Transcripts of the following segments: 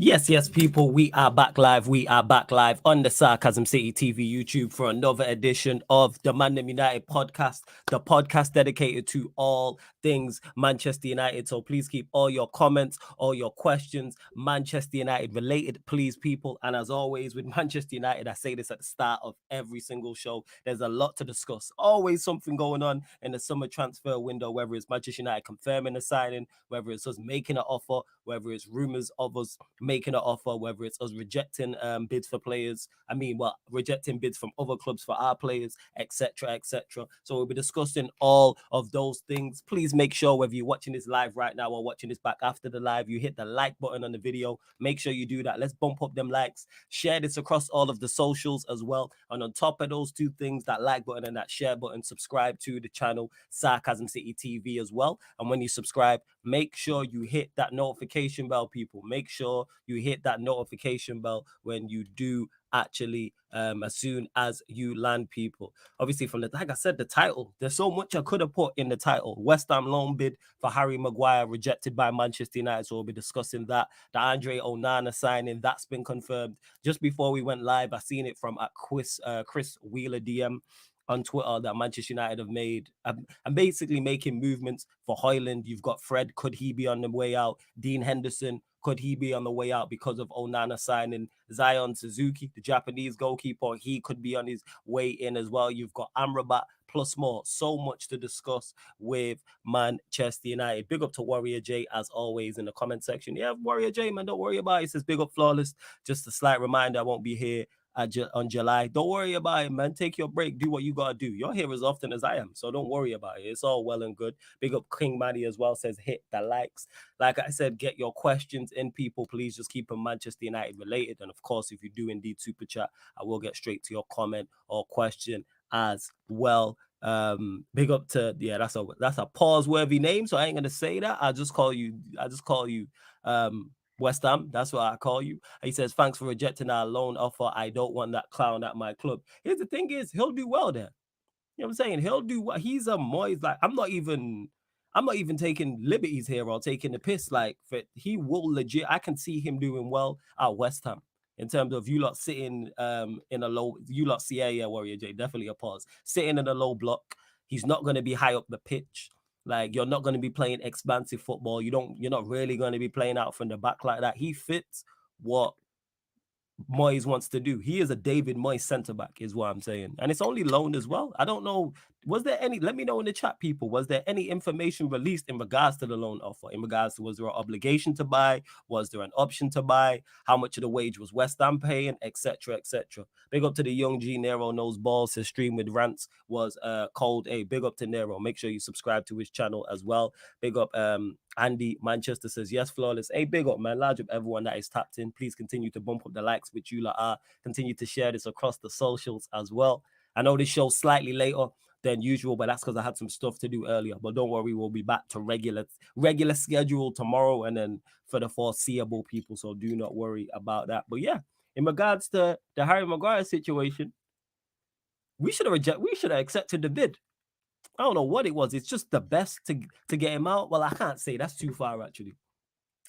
Yes, people, we are back live. We are back live on the Sarcasm City TV YouTube for another edition of the ManDem United podcast, the podcast dedicated to all things Manchester United. So please keep all your comments, all your questions, Manchester United related, please, people. And as always, with Manchester United, I say this at the start of every single show, there's a lot to discuss. Always something going on in the summer transfer window, whether it's Manchester United confirming a signing, whether it's us making an offer, whether it's rumors of us making an offer, whether it's us rejecting bids for players. Rejecting bids from other clubs for our players, etc., etc. So we'll be discussing all of those things. Please make sure whether you're watching this live right now or watching this back after the live, you hit the like button on the video. Make sure you do that. Let's bump up them likes. Share this across all of the socials as well. And on top of those two things, that like button and that share button, subscribe to the channel Sarcasm City TV as well. And when you subscribe, make sure you hit that notification bell, people. Make sure you hit that notification bell when you do actually as soon as you land, people. Obviously, from the, like I said, the title, there's so much I could have put in the title. West Ham loan bid for Harry Maguire rejected by Manchester United, so we'll be discussing that. The Andre Onana signing, that's been confirmed. Just before we went live, I seen it from Chris Wheeler DM on Twitter that Manchester United have made and basically making movements for Højlund. You've got Fred, could he be on the way out? Dean Henderson, could he be on the way out because of Onana signing? Zion Suzuki, the Japanese goalkeeper, he could be on his way in as well. You've got Amrabat plus more. So much to discuss with Manchester United. Big up to Warrior J, as always, in the comment section. Yeah, Warrior J, man, don't worry about it. It says big up Flawless. Just a slight reminder, I won't be here on July. Don't worry about it, man. Take your break. Do what you gotta do. You're here as often as I am, so don't worry about it. It's all well and good. Big up King Manny as well. Says hit the likes. Like I said, get your questions in, people. Please just keep them Manchester United related. And of course, if you do indeed super chat, I will get straight to your comment or question as well. Big up to that's a pause worthy name, so I ain't gonna say that. I just call you West Ham, that's what I call you. He says, thanks for rejecting our loan offer. I don't want that clown at my club. Here's the thing is, he'll do well there. You know what I'm saying? He'll do what he's a Moyes. Like, I'm not even taking liberties here or taking the piss. Like, he will legit, I can see him doing well at West Ham. In terms of you lot sitting in a low, you lot see, yeah, Warrior J, definitely a pause. Sitting in a low block. He's not going to be high up the pitch. Like, you're not going to be playing expansive football. You're not really going to be playing out from the back like that. He fits what Moyes wants to do. He is a David Moyes centre back, is what I'm saying. And it's only loaned as well. I don't know. Was there any, let me know in the chat, people, was there any information released in regards to the loan offer? In regards to, was there an obligation to buy? Was there an option to buy? How much of the wage was West Ham paying? Etc., etc. Big up to the young G, Nero knows balls. His stream with rants was cold. Hey, big up to Nero. Make sure you subscribe to his channel as well. Big up Andy Manchester says, yes, Flawless. Hey, big up, man. Large up everyone that is tapped in. Please continue to bump up the likes, which you lot are. Continue to share this across the socials as well. I know this show's slightly later than usual, but that's because I had some stuff to do earlier. But don't worry, we'll be back to regular schedule tomorrow and then for the foreseeable, people. So do not worry about that. But yeah, in regards to the Harry Maguire situation, we should have accepted the bid. I don't know what it was. It's just the best to get him out. Well, I can't say that's too far, actually.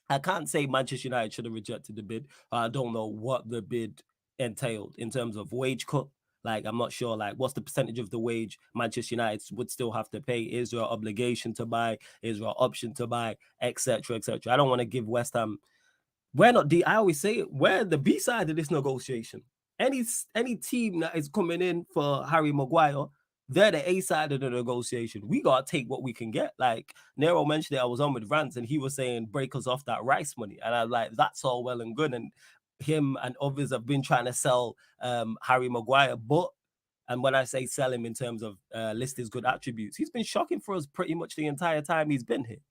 I can't say Manchester United should have rejected the bid. I don't know what the bid entailed in terms of wage cut. Like, I'm not sure, like, what's the percentage of the wage Manchester United would still have to pay? Is there an obligation to buy? Is there an option to buy? Etc., etc. I don't want to give West Ham... We're not I always say it, we're the B side of this negotiation. Any team that is coming in for Harry Maguire, they're the A side of the negotiation. We got to take what we can get. Like, Nero mentioned it, I was on with Rants, and he was saying, break us off that Rice money. And I was like, that's all well and good. And him and others have been trying to sell Harry Maguire. And when I say sell him in terms of list his good attributes, he's been shocking for us pretty much the entire time he's been here.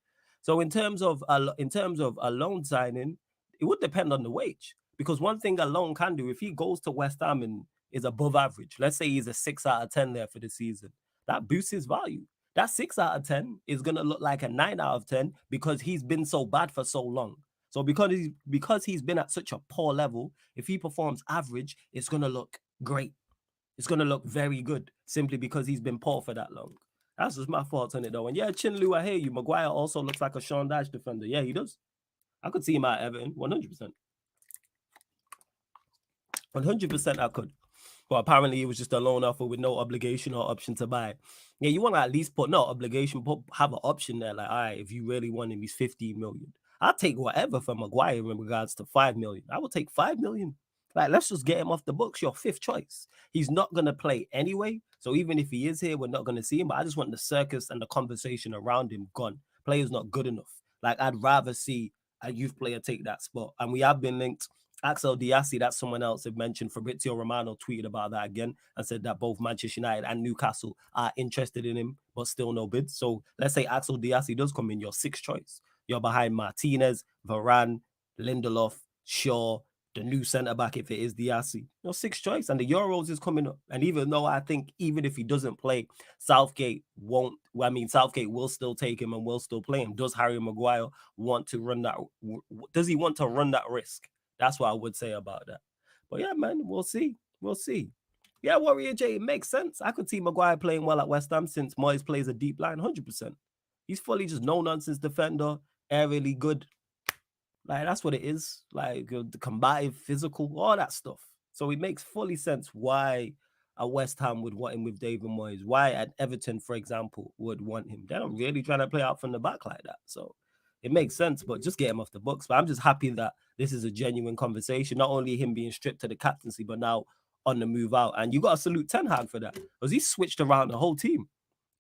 So in terms of a loan signing, it would depend on the wage. Because one thing a loan can do, if he goes to West Ham and is above average, let's say he's a 6 out of 10 there for the season, that boosts his value. That 6 out of 10 is going to look like a 9 out of 10 because he's been so bad for so long. So because he's been at such a poor level, if he performs average, it's going to look great. It's going to look very good simply because he's been poor for that long. That's just my thoughts on it, though. And yeah, Chinlu, I hear you. Maguire also looks like a Sean Dyche defender. Yeah, he does. I could see him at Everton, 100%. 100% I could. But apparently it was just a loan offer with no obligation or option to buy. Yeah, you want to at least put no obligation, but have an option there. Like, all right, if you really want him, he's 15 million. I'll take whatever for Maguire in regards to 5 million. I will take 5 million. Like, let's just get him off the books. Your fifth choice. He's not gonna play anyway. So even if he is here, we're not gonna see him. But I just want the circus and the conversation around him gone. Player's not good enough. Like, I'd rather see a youth player take that spot. And we have been linked. Axel Diassi, that's someone else had mentioned. Fabrizio Romano tweeted about that again and said that both Manchester United and Newcastle are interested in him, but still no bids. So let's say Axel Diassi does come in, your sixth choice. You're behind Martinez, Varane, Lindelof, Shaw, the new centre back if it is Diassi. Your sixth choice, and the Euros is coming up. And even though I think even if he doesn't play, Southgate won't. I mean, Southgate will still take him and will still play him. Does Harry Maguire want to run that? Does he want to run that risk? That's what I would say about that. But yeah, man, we'll see. We'll see. Yeah, Warrior J, it makes sense. I could see Maguire playing well at West Ham since Moyes plays a deep line, 100%. He's fully just no nonsense defender, aerially good. Like, that's what it is. Like, the combative, physical, all that stuff. So it makes fully sense why a West Ham would want him with David Moyes. Why at Everton, for example, would want him. They're not really trying to play out from the back like that. So it makes sense, but just get him off the books. But I'm just happy that this is a genuine conversation. Not only him being stripped to the captaincy, but now on the move out. And you got to salute Ten Hag for that, because he switched around the whole team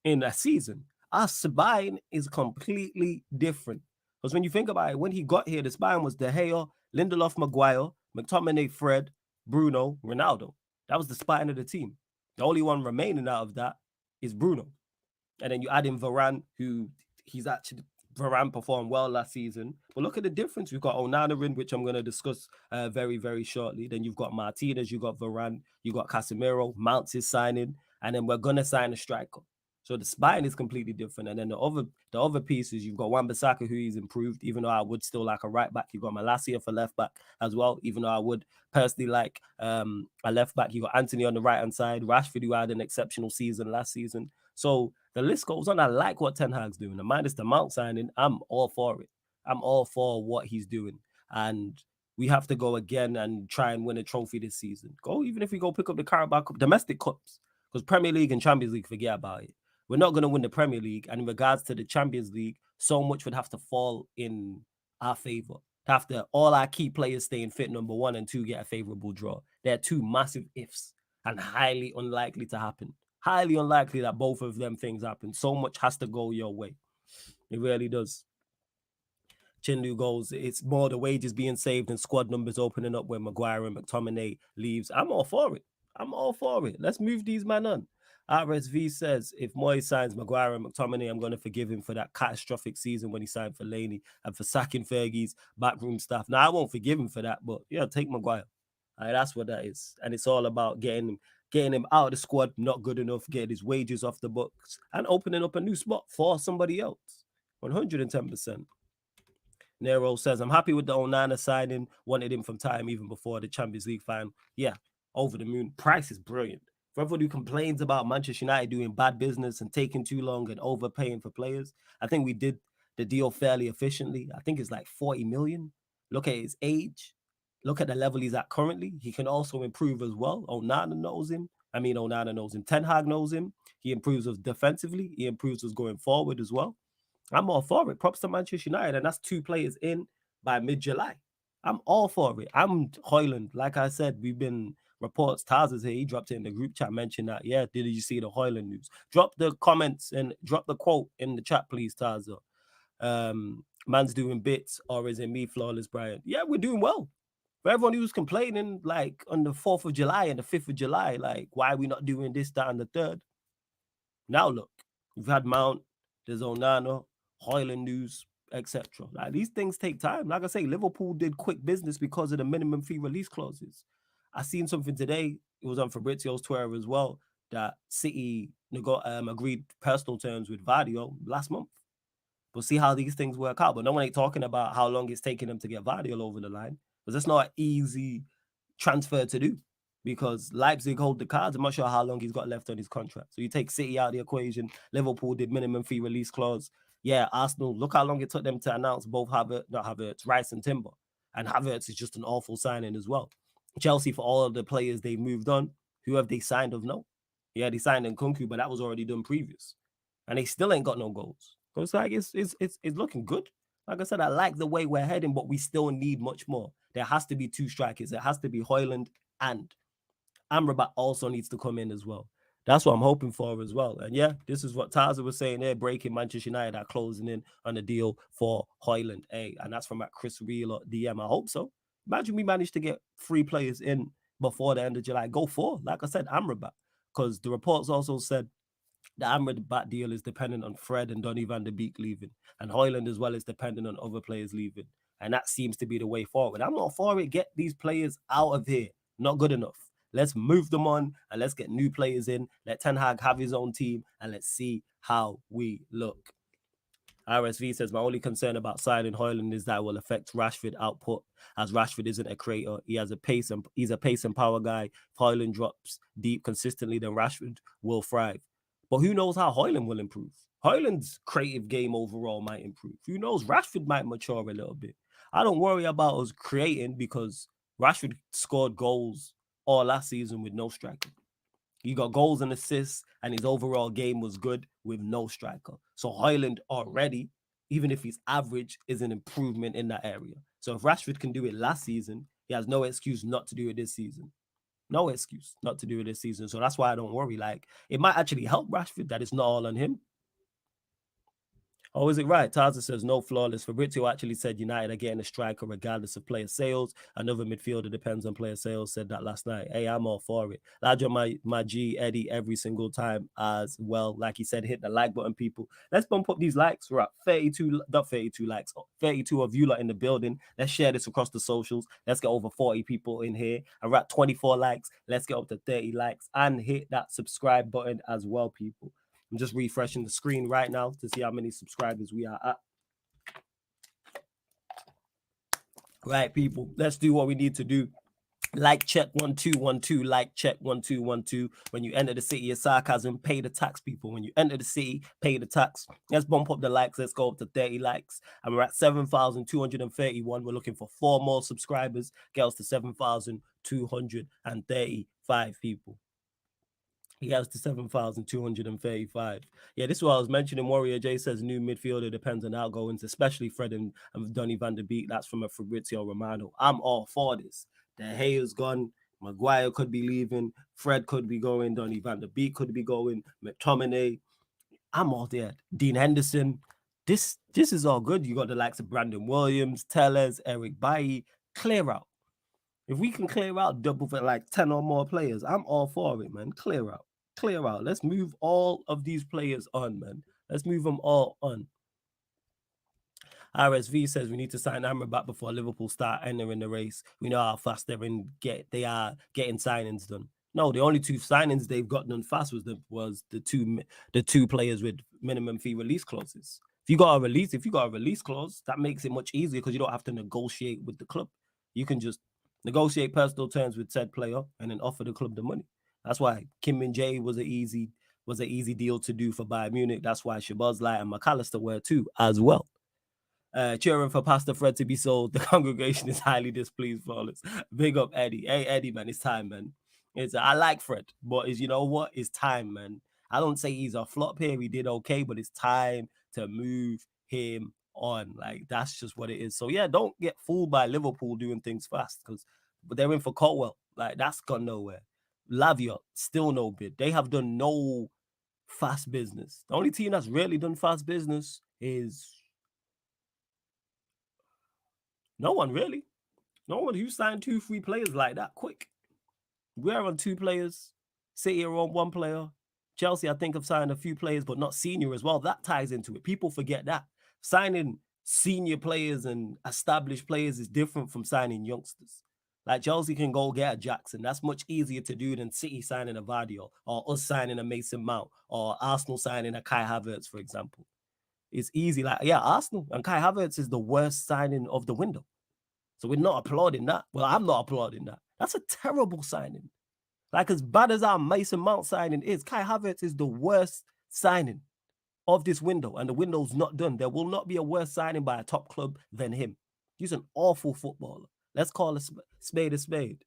in a season. Our spine is completely different. Because when you think about it, when he got here, the spine was De Gea, Lindelof, Maguire, McTominay, Fred, Bruno, Ronaldo. That was the spine of the team. The only one remaining out of that is Bruno. And then you add in Varane, who he's actually Varane performed well last season. But look at the difference. We've got Onana in, which I'm going to discuss very, very shortly. Then you've got Martinez, you've got Varane, you got Casemiro, Mounts is signing, and then we're going to sign a striker. So the spine is completely different. And then the other pieces, you've got Wan-Bissaka, who he's improved, even though I would still like a right back. You've got Malacia for left back as well, even though I would personally like a left back. You've got Anthony on the right-hand side, Rashford, who had an exceptional season last season. So the list goes on. I like what Ten Hag's doing. And minus the Mount signing, I'm all for it. I'm all for what he's doing. And we have to go again and try and win a trophy this season. Go, even if we go pick up the Carabao Cup, domestic cups, because Premier League and Champions League, forget about it. We're not going to win the Premier League. And in regards to the Champions League, so much would have to fall in our favor. Have to all our key players staying fit, number one, and two, get a favorable draw. They're two massive ifs and highly unlikely to happen. Highly unlikely that both of them things happen. So much has to go your way. It really does. Chindu goes, it's more the wages being saved and squad numbers opening up when Maguire and McTominay leaves. I'm all for it. I'm all for it. Let's move these men on. RSV says, if Moyes signs Maguire and McTominay, I'm going to forgive him for that catastrophic season when he signed for Laney and for sacking Fergie's backroom staff. Now, I won't forgive him for that, but yeah, take Maguire. That's what that is. And it's all about getting him out of the squad, not good enough, getting his wages off the books, and opening up a new spot for somebody else. 110%. Nero says, I'm happy with the Onana signing. Wanted him from time even before the Champions League final. Yeah, over the moon. Price is brilliant. For everyone who complains about Manchester United doing bad business and taking too long and overpaying for players, I think we did the deal fairly efficiently. I think it's like 40 million. Look at his age. Look at the level he's at currently. He can also improve as well. Onana knows him. Onana knows him. Ten Hag knows him. He improves us defensively. He improves us going forward as well. I'm all for it. Props to Manchester United, and that's 2 players in by mid-July. I'm all for it. I'm Højlund. Like I said, we've been reports. Taz is here. He dropped it in the group chat, mentioned that. Yeah, did you see the Højlund news? Drop the comments and drop the quote in the chat, please, Taz. Man's doing bits, or is it me, Flawless Brian? Yeah, we're doing well. For everyone who's complaining, like on the 4th of July and the 5th of July, like, why are we not doing this, that, and the 3rd? Now look, we've had Mount, there's Onana, Højlund news, etc. Like, these things take time. Like I say, Liverpool did quick business because of the minimum fee release clauses. I seen something today. It was on Fabrizio's Twitter as well, that City agreed personal terms with Vardy last month. We'll see how these things work out. But no one ain't talking about how long it's taking them to get Vardy over the line, because it's not an easy transfer to do, because Leipzig hold the cards. I'm not sure how long he's got left on his contract. So you take City out of the equation. Liverpool did minimum fee release clause. Yeah, Arsenal, look how long it took them to announce both Rice and Timber. And Havertz is just an awful signing as well. Chelsea, for all of the players they moved on, who have they signed of no? Yeah, they signed Nkunku, but that was already done previous. And they still ain't got no goals. So it's like it's looking good. Like I said, I like the way we're heading, but we still need much more. There has to be 2 strikers. It has to be Højlund and Amrabat also needs to come in as well. That's what I'm hoping for as well. And yeah, this is what Taza was saying there, breaking Manchester United are closing in on a deal for Højlund. Hey, and that's from at Chris Wheeler DM. I hope so. Imagine we managed to get 3 players in before the end of July. Go 4. Like I said, Amrabat. Because the reports also said the Amrabat deal is dependent on Fred and Donny van de Beek leaving. And Højlund as well is dependent on other players leaving. And that seems to be the way forward. I'm not for it. Get these players out of here. Not good enough. Let's move them on and let's get new players in. Let Ten Hag have his own team and let's see how we look. RSV says, my only concern about signing Højlund is that it will affect Rashford output, as Rashford isn't a creator. He's a pace and power guy. If Højlund drops deep consistently, then Rashford will thrive. But who knows how Højlund will improve? Højlund's creative game overall might improve. Who knows? Rashford might mature a little bit. I don't worry about us creating because Rashford scored goals all last season with no striker. He got goals and assists, and his overall game was good with no striker. So Højlund already, even if he's average, is an improvement in that area. So if Rashford can do it last season, he has no excuse not to do it this season. No excuse not to do it this season. So that's why I don't worry. Like, it might actually help Rashford that it's not all on him. Oh, is it right? Taza says no flawless. Fabrizio actually said United are getting a striker regardless of player sales. Another midfielder depends on player sales. Said that last night. Hey, I'm all for it. Ladra, my G Eddie every single time as well. Like he said, hit the like button, people. Let's bump up these likes. We're at 32, not 32 likes, 32 of you lot in the building. Let's share this across the socials. Let's get over 40 people in here. And we're at 24 likes. Let's get up to 30 likes and hit that subscribe button as well, people. I'm just refreshing the screen right now to see how many subscribers we are at. Right, people, let's do what we need to do. Like check 1212, like check 1212. When you enter the city of Sarcasm, pay the tax, people. When you enter the city, pay the tax. Let's bump up the likes. Let's go up to 30 likes. And we're at 7,231. We're looking for 4 more subscribers. Get us to 7,235 people. He has to 7,235. Yeah, this is what I was mentioning. Warrior J says new midfielder depends on outgoings, especially Fred and Donny van de Beek. That's from a Fabrizio Romano. I'm all for this. De Gea's gone. Maguire could be leaving. Fred could be going. Donny van de Beek could be going. McTominay. I'm all there. Dean Henderson. This is all good. You got the likes of Brandon Williams, Tellez, Eric Bailly. Clear out. If we can clear out double for like 10 or more players, I'm all for it, man. Clear out. Clear out. Let's move all of these players on, man. Let's move them all on. RSV says we need to sign Amrabat before Liverpool start entering the race. We know how fast they are getting signings done. No, the only 2 signings they've got done fast was the two players with minimum fee release clauses. If you got a release clause, that makes it much easier because you don't have to negotiate with the club. You can just negotiate personal terms with said player and then offer the club the money. That's why Kim Min-jae was an easy deal to do for Bayern Munich. That's why Szoboszlai and McAllister were too as well. Cheering for Pastor Fred to be sold. The congregation is highly displeased, flawless. Big up Eddie. Hey Eddie, man, it's time, man. I like Fred, but you know what? It's time, man. I don't say he's a flop here. He did okay, but it's time to move him on. Like, that's just what it is. So yeah, don't get fooled by Liverpool doing things fast because they're in for Colwell. Like, that's gone nowhere. Lavia, still no bid. They have done no fast business. The only team that's really done fast business is no one, really. No one who signed 2-3 players like that quick. We're on 2 players. City are on 1 player. Chelsea, I think, have signed a few players, but not senior as well. That ties into it. People forget that. Signing senior players and established players is different from signing youngsters. Like, Chelsea can go get a Jackson. That's much easier to do than City signing a Vardy or us signing a Mason Mount or Arsenal signing a Kai Havertz, for example. It's easy. Like, yeah, Arsenal and Kai Havertz is the worst signing of the window. So we're not applauding that. Well, I'm not applauding that. That's a terrible signing. Like, as bad as our Mason Mount signing is, Kai Havertz is the worst signing of this window, and the window's not done. There will not be a worse signing by a top club than him. He's an awful footballer. Let's call a spade a spade.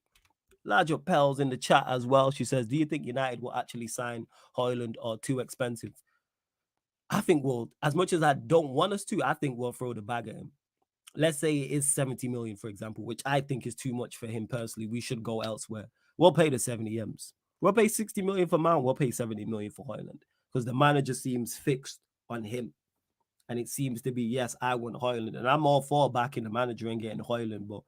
Larger Pels in the chat as well. She says, do you think United will actually sign Højlund or too expensive? I think we'll, as much as I don't want us to, I think we'll throw the bag at him. Let's say it is 70 million, for example, which I think is too much for him personally. We should go elsewhere. We'll pay the 70 M's. We'll pay 60 million for Mount. We'll pay 70 million for Højlund because the manager seems fixed on him. And it seems to be, yes, I want Højlund. And I'm all for backing the manager and getting Højlund. But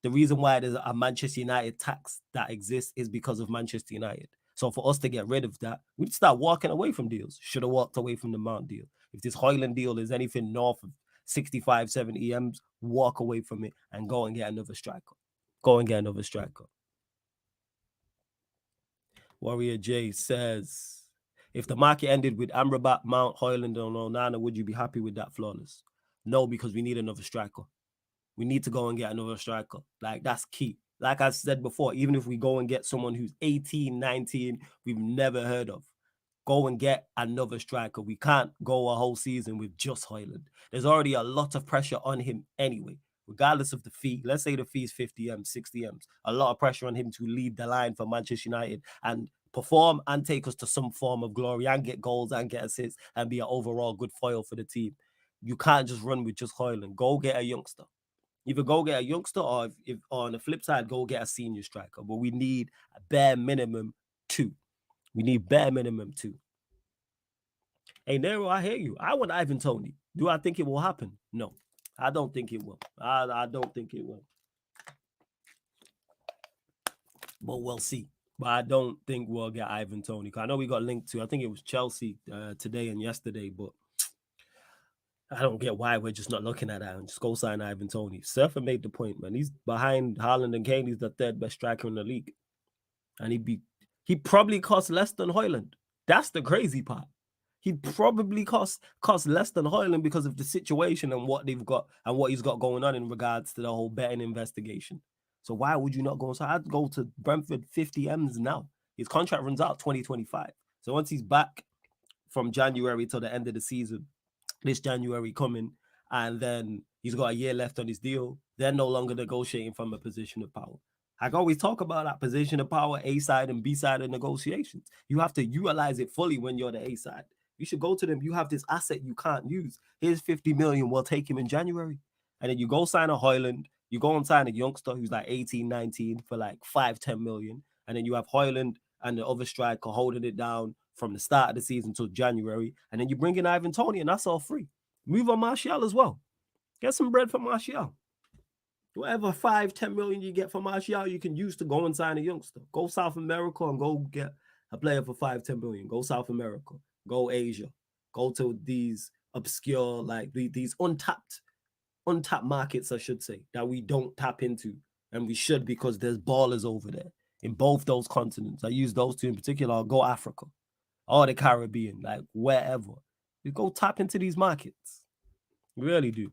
the reason why there's a Manchester United tax that exists is because of Manchester United. So for us to get rid of that, we'd start walking away from deals. Should have walked away from the Mount deal. If this Højlund deal is anything north of 65, 70 M's, walk away from it and go and get another striker. Go and get another striker. Warrior J says, if the market ended with Amrabat, Mount, Højlund, and Onana, would you be happy with that? Flawless? No, because we need another striker. We need to go and get another striker. Like, that's key. Like I said before, even if we go and get someone who's 18, 19, we've never heard of, go and get another striker. We can't go a whole season with just Højlund. There's already a lot of pressure on him anyway, regardless of the fee. Let's say the fee is 50 M's, 60 M's. A lot of pressure on him to lead the line for Manchester United and perform and take us to some form of glory and get goals and get assists and be an overall good foil for the team. You can't just run with just Højlund. Go get a youngster. Either go get a youngster or if on the flip side, go get a senior striker. But we need a bare minimum 2. We need bare minimum 2. Hey, Nero, I hear you. I want Ivan Toney. Do I think it will happen? No, I don't think it will. I don't think it will. But we'll see. But I don't think we'll get Ivan Toney. I know we got linked to, I think it was Chelsea today and yesterday, but I don't get why we're just not looking at that and just go sign Ivan Toney. Surfer made the point, man. He's behind Haaland and Kane. He's the 3rd best striker in the league. And he probably costs less than Højlund. That's the crazy part. He'd probably cost less than Højlund because of the situation and what they've got and what he's got going on in regards to the whole betting investigation. So why would you not go? So I'd go to Brentford 50 M's now. His contract runs out 2025. So once he's back from January till the end of the season, this January coming, and then he's got a year left on his deal, they're no longer negotiating from a position of power. I can always talk about that position of power, A side and B side of negotiations. You have to utilize it fully when you're the A side. You should go to them. You have this asset you can't use. Here's 50 million. We'll take him in January. And then you go sign a Højlund. You go and sign a youngster who's like 18, 19 for like 5, 10 million. And then you have Højlund and the other striker holding it down from the start of the season till January. And then you bring in Ivan Toney and that's all free. Move on Martial as well. Get some bread for Martial. Whatever 5, 10 million you get for Martial, you can use to go and sign a youngster. Go South America and go get a player for 5, 10 million. Go South America. Go Asia. Go to these obscure, like these untapped markets, I should say, that we don't tap into. And we should because there's ballers over there in both those continents. I use those 2 in particular. I'll go Africa or the Caribbean, like wherever. We go tap into these markets. We really do.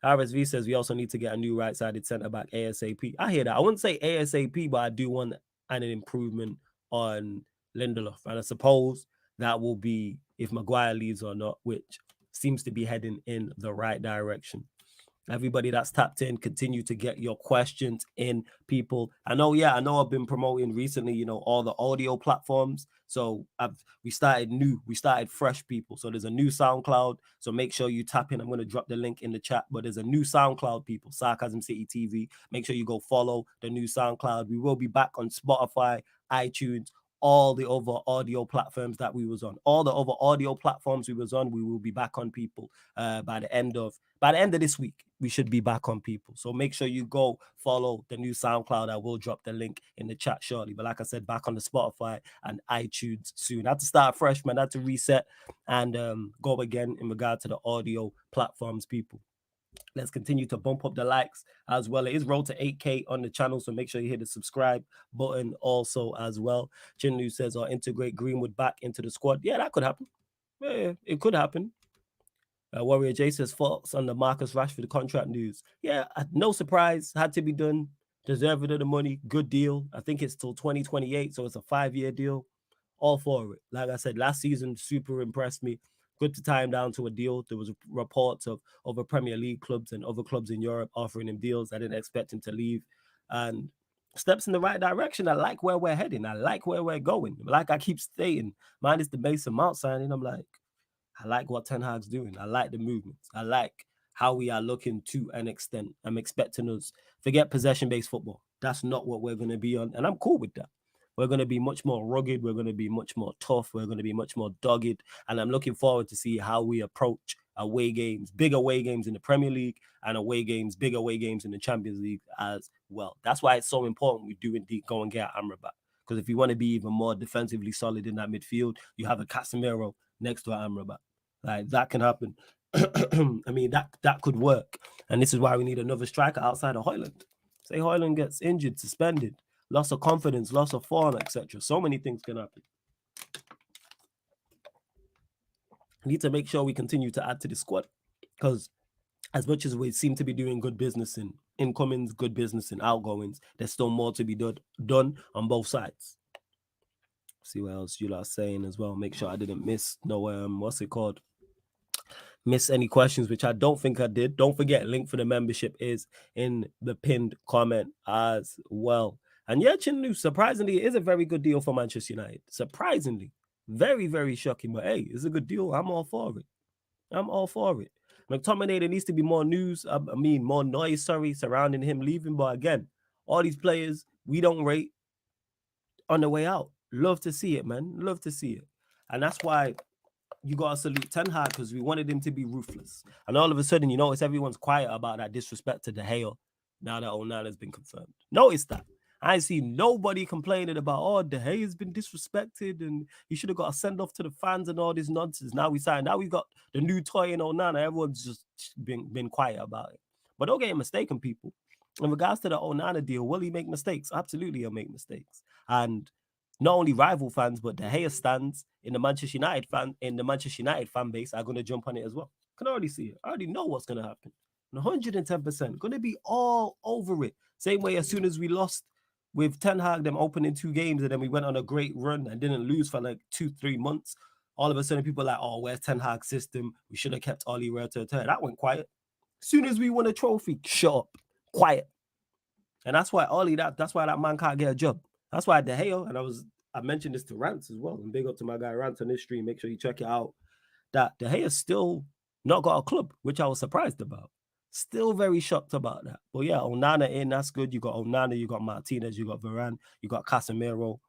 RSV says we also need to get a new right-sided centre-back ASAP. I hear that. I wouldn't say ASAP, but I do want an improvement on Lindelof. And I suppose that will be if Maguire leaves or not, which seems to be heading in the right direction. Everybody that's tapped in, continue to get your questions in, people. I know I've been promoting recently, all the audio platforms. So we started fresh, people. So there's a new SoundCloud. So make sure you tap in. I'm going to drop the link in the chat, but there's a new SoundCloud, people, Sarcasm City TV. Make sure you go follow the new SoundCloud. We will be back on Spotify, iTunes, all the other audio platforms that we was on. All the other audio platforms we was on, we will be back on, people, by the end of this week. We should be back on, people. So make sure you go follow the new SoundCloud. I will drop the link in the chat shortly. But like I said, back on the Spotify and iTunes soon. I had to start fresh, man. I had to reset and go again in regard to the audio platforms, people. Let's continue to bump up the likes as well. It is road to 8K on the channel, so make sure you hit the subscribe button also as well. Chinlu says, I'll integrate Greenwood back into the squad. Yeah, that could happen. Yeah, it could happen. Warrior J says, thoughts on the Marcus Rashford contract news. Yeah, no surprise. Had to be done. Deserved of the money. Good deal. I think it's till 2028, so it's a 5-year deal. All for it. Like I said, last season super impressed me. Good to tie him down to a deal. There was reports of other Premier League clubs and other clubs in Europe offering him deals. I didn't expect him to leave. And steps in the right direction. I like where we're heading. I like where we're going. Like I keep stating, mine is the Mason Mount signing. I'm like, I like what Ten Hag's doing. I like the movements. I like how we are looking to an extent. I'm expecting us forget possession-based football. That's not what we're going to be on, and I'm cool with that. We're going to be much more rugged. We're going to be much more tough. We're going to be much more dogged, and I'm looking forward to see how we approach away games, big away games in the Premier League, and away games, big away games in the Champions League as well. That's why it's so important we do indeed go and get Amrabat. Because if you want to be even more defensively solid in that midfield, you have a Casemiro next to Amrabat. Like that can happen. I mean, that could work. And this is why we need another striker outside of Højlund. Say Højlund gets injured, suspended, loss of confidence, loss of form, etc. So many things can happen. We need to make sure we continue to add to the squad, because as much as we seem to be doing good business in incomings, good business in outgoings, there's still more to be done on both sides. See what else you are saying as well. Make sure I didn't miss miss any questions, which I don't think I did. Don't forget, link for the membership is in the pinned comment as well. And yeah, Chinlu, surprisingly, it is a very good deal for Manchester United. Surprisingly. Very, very shocking. But hey, it's a good deal. I'm all for it. I'm all for it. McTominay, there needs to be more news. More noise, surrounding him leaving. But again, all these players we don't rate on the way out. Love to see it, man. Love to see it. And that's why you got to salute Ten Hag, because we wanted him to be ruthless. And all of a sudden, you notice everyone's quiet about that disrespect to De Gea now that Onana has been confirmed. Notice that. I see nobody complaining about, oh, De Gea has been disrespected and he should have got a send-off to the fans and all this nonsense. Now we've got the new toy in Onana. Everyone's just been quiet about it. But don't get mistaken, people. In regards to the Onana deal, will he make mistakes? Absolutely, he'll make mistakes. And not only rival fans, but the Gea stands in the Manchester United fan base are going to jump on it as well. Can already see it. I already know what's going to happen. 110%. Going to be all over it. Same way as soon as we lost with Ten Hag, them opening 2 games, and then we went on a great run and didn't lose for like 2-3 months. All of a sudden, people are like, oh, where's Ten Hag's system? We should have kept Oli Rata. That went quiet. As soon as we won a trophy, shut up. Quiet. And that's why Oli, that's why that man can't get a job. That's why De Gea, and I mentioned this to Rants as well, and big up to my guy Rants on this stream. Make sure you check it out. That De Gea still not got a club, which I was surprised about. Still very shocked about that. But yeah, Onana in, that's good. You got Onana, you got Martinez, you got Varane, you got Casemiro,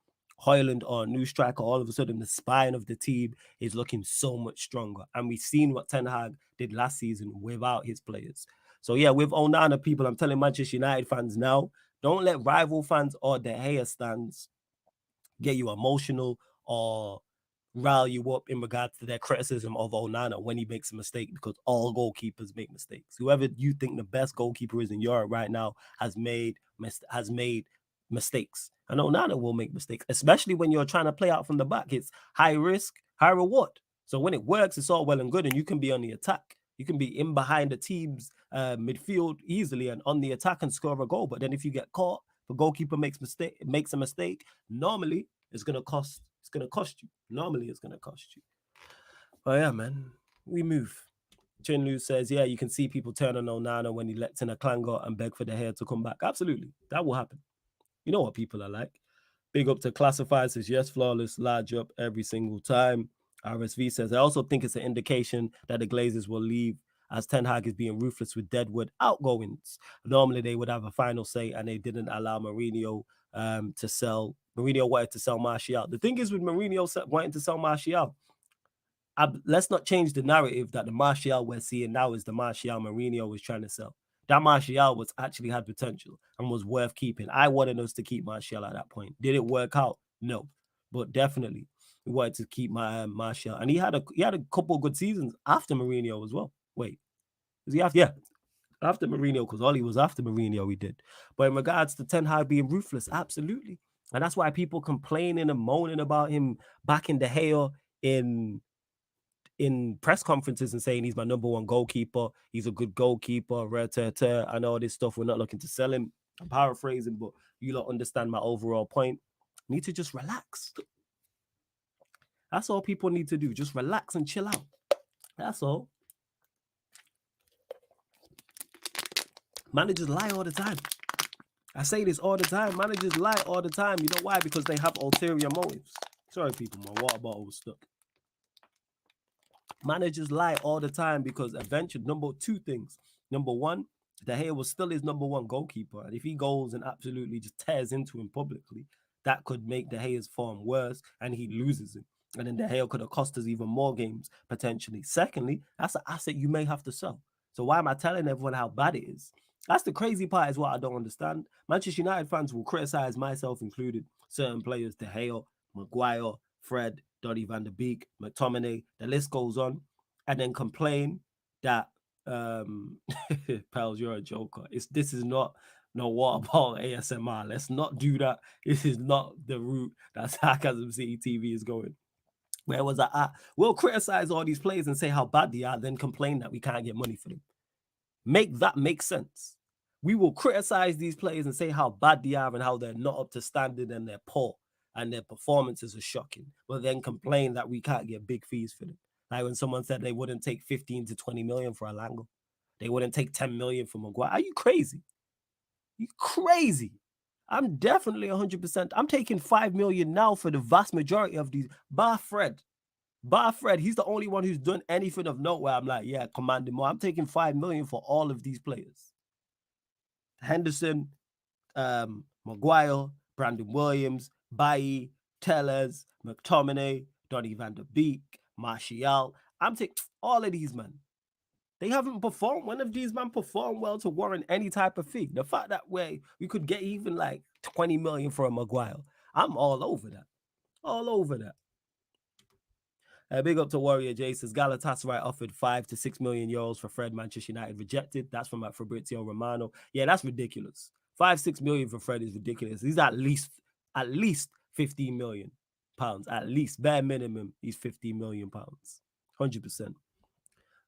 Højlund, or new striker. All of a sudden, the spine of the team is looking so much stronger. And we've seen what Ten Hag did last season without his players. So yeah, with Onana, people, I'm telling Manchester United fans now, don't let rival fans or De Gea stands get you emotional or rile you up in regards to their criticism of Onana when he makes a mistake, because all goalkeepers make mistakes. Whoever you think the best goalkeeper is in Europe right now has made mistakes. And Onana will make mistakes, especially when you're trying to play out from the back. It's high risk, high reward. So when it works, it's all well and good, and you can be on the attack. You can be in behind the team's midfield easily and on the attack and score a goal. But then if you get caught, the goalkeeper makes a mistake, normally it's gonna cost you. Normally it's gonna cost you. But yeah, man, we move. Chinlu says, yeah, you can see people turn on Onana when he lets in a clanger and beg for the hair to come back. Absolutely, that will happen. You know what people are like. Big up to Classified says, yes, flawless, large up every single time. RSV says, I also think it's an indication that the Glazers will leave, as Ten Hag is being ruthless with Deadwood outgoings. Normally they would have a final say, and they didn't allow Mourinho to sell. Mourinho wanted to sell Martial. The thing is with Mourinho wanting to sell Martial, let's not change the narrative that the Martial we're seeing now is the Martial Mourinho was trying to sell. That Martial actually had potential and was worth keeping. I wanted us to keep Martial at that point. Did it work out? No. But definitely we wanted to keep my Martial. And he had a couple of good seasons after Mourinho as well. Wait. Was he after? Yeah. After Mourinho, because Oli was after Mourinho, he did. But in regards to Ten Hag being ruthless, absolutely. And that's why people complaining and moaning about him back in De Gea in press conferences and saying he's my number one goalkeeper, he's a good goalkeeper, and all this stuff. We're not looking to sell him. I'm paraphrasing, but you don't understand my overall point. You need to just relax. That's all people need to do. Just relax and chill out. That's all. Managers lie all the time. I say this all the time. Managers lie all the time. You know why? Because they have ulterior motives. Sorry, people, my water bottle was stuck. Managers lie all the time because eventually, two things. Number one, De Gea was still his number one goalkeeper. And if he goes and absolutely just tears into him publicly, that could make De Gea's form worse and he loses him. And then De Gea could have cost us even more games potentially. Secondly, that's an asset you may have to sell. So why am I telling everyone how bad it is? That's the crazy part, is what I don't understand. Manchester United fans will criticize, myself included, certain players, De Gea, Maguire, Fred, Donny van der Beek, McTominay, the list goes on, and then complain that pals, you're a joker. This is not no water bottle ASMR. Let's not do that. This is not the route that Sarcasm City TV is going. Where was I at? We'll criticize all these players and say how bad they are, then complain that we can't get money for them. Make that make sense. We will criticize these players and say how bad they are and how they're not up to standard and they're poor and their performances are shocking, but then complain that we can't get big fees for them. Like when someone said they wouldn't take 15 to 20 million for Alango. They wouldn't take 10 million for Maguire. Are you crazy? You crazy? I'm definitely 100%. I'm taking 5 million now for the vast majority of these. Bar Fred, he's the only one who's done anything of note where I'm like, yeah, command him more. I'm taking 5 million for all of these players. Henderson, Maguire, Brandon Williams, Bailly, Tellers, McTominay, Donny van der Beek, Martial. I'm taking all of these, man. They haven't performed. One of these men performed well to warrant any type of fee. The fact that we could get even like 20 million for a Maguire, I'm all over that. All over that. Big up to Warrior J says Galatasaray offered 5 to 6 million euros for Fred. Manchester United rejected. That's from Fabrizio Romano. Yeah, that's ridiculous. 5-6 million for Fred is ridiculous. He's at least 15 million pounds. At least bare minimum, he's 15 million pounds. 100%.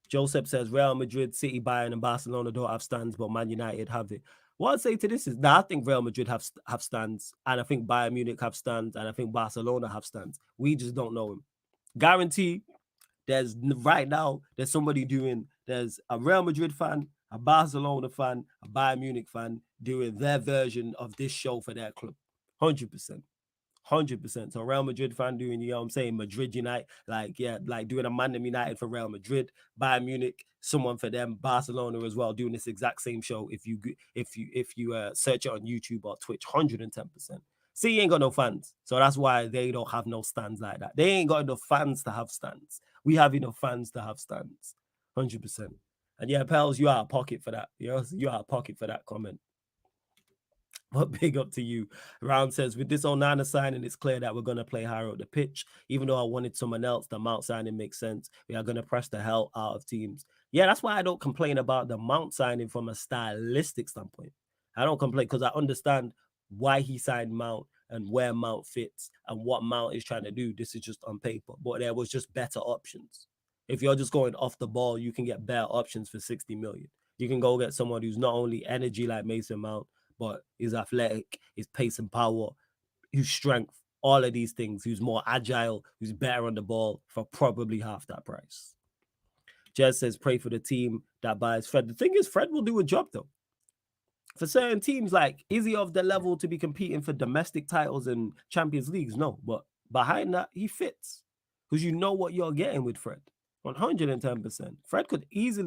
Joseph says Real Madrid, City, Bayern, and Barcelona don't have stands, but Man United have it. What I'd say to this is, I think Real Madrid have stands, and I think Bayern Munich have stands, and I think Barcelona have stands. We just don't know them. Guarantee there's somebody there's a Real Madrid fan, a Barcelona fan, a Bayern Munich fan doing their version of this show for their club. 100%. 100%. So Real Madrid fan doing, you know what I'm saying, Madrid United, like doing a ManDem United for Real Madrid, Bayern Munich, someone for them, Barcelona as well, doing this exact same show. If you search it on YouTube or Twitch, 110%. See, he ain't got no fans, so that's why they don't have no stands like that. They ain't got enough fans to have stands. We have enough fans to have stands, 100%. And yeah, pals, you out of pocket for that. You out of pocket for that comment. But big up to you. Round says, with this Onana signing, it's clear that we're going to play higher up the pitch. Even though I wanted someone else, the Mount signing makes sense. We are going to press the hell out of teams. Yeah, that's why I don't complain about the Mount signing from a stylistic standpoint. I don't complain because I understand why he signed Mount and where Mount fits and what Mount is trying to do. This is just on paper. But there was just better options. If you're just going off the ball, you can get better options for 60 million. You can go get someone who's not only energy like Mason Mount, but he's athletic, his pace and power, his strength, all of these things, who's more agile, who's better on the ball for probably half that price. Jez says, pray for the team that buys Fred. The thing is, Fred will do a job, though. For certain teams, like, is he of the level to be competing for domestic titles and Champions Leagues? No, but behind that, he fits. Because you know what you're getting with Fred. 110%. Fred he's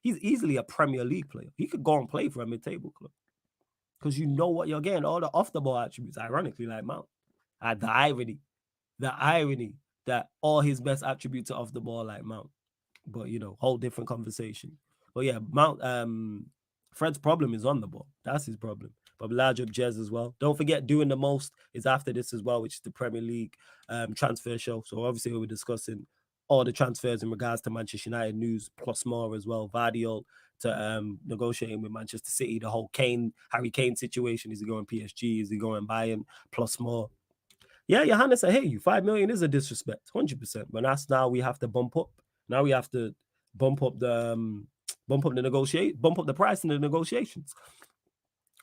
easily a Premier League player. He could go and play for a mid-table club. Because you know what you're getting, all the off-the-ball attributes, ironically, like Mount. The irony that all his best attributes are off the ball like Mount. But, whole different conversation. But yeah, Fred's problem is on the ball. That's his problem. But large up Jez as well. Don't forget, doing the most is after this as well, which is the Premier League transfer show. So obviously we'll be discussing all the transfers in regards to Manchester United news, plus more as well. Vardiol to negotiating with Manchester City, the whole Harry Kane situation. Is he going PSG? Is he going Bayern? Plus more. Yeah, Johannes, I hear you. 5 million is a disrespect, 100%. But that's now we have to bump up. Now we have to bump up the price in the negotiations.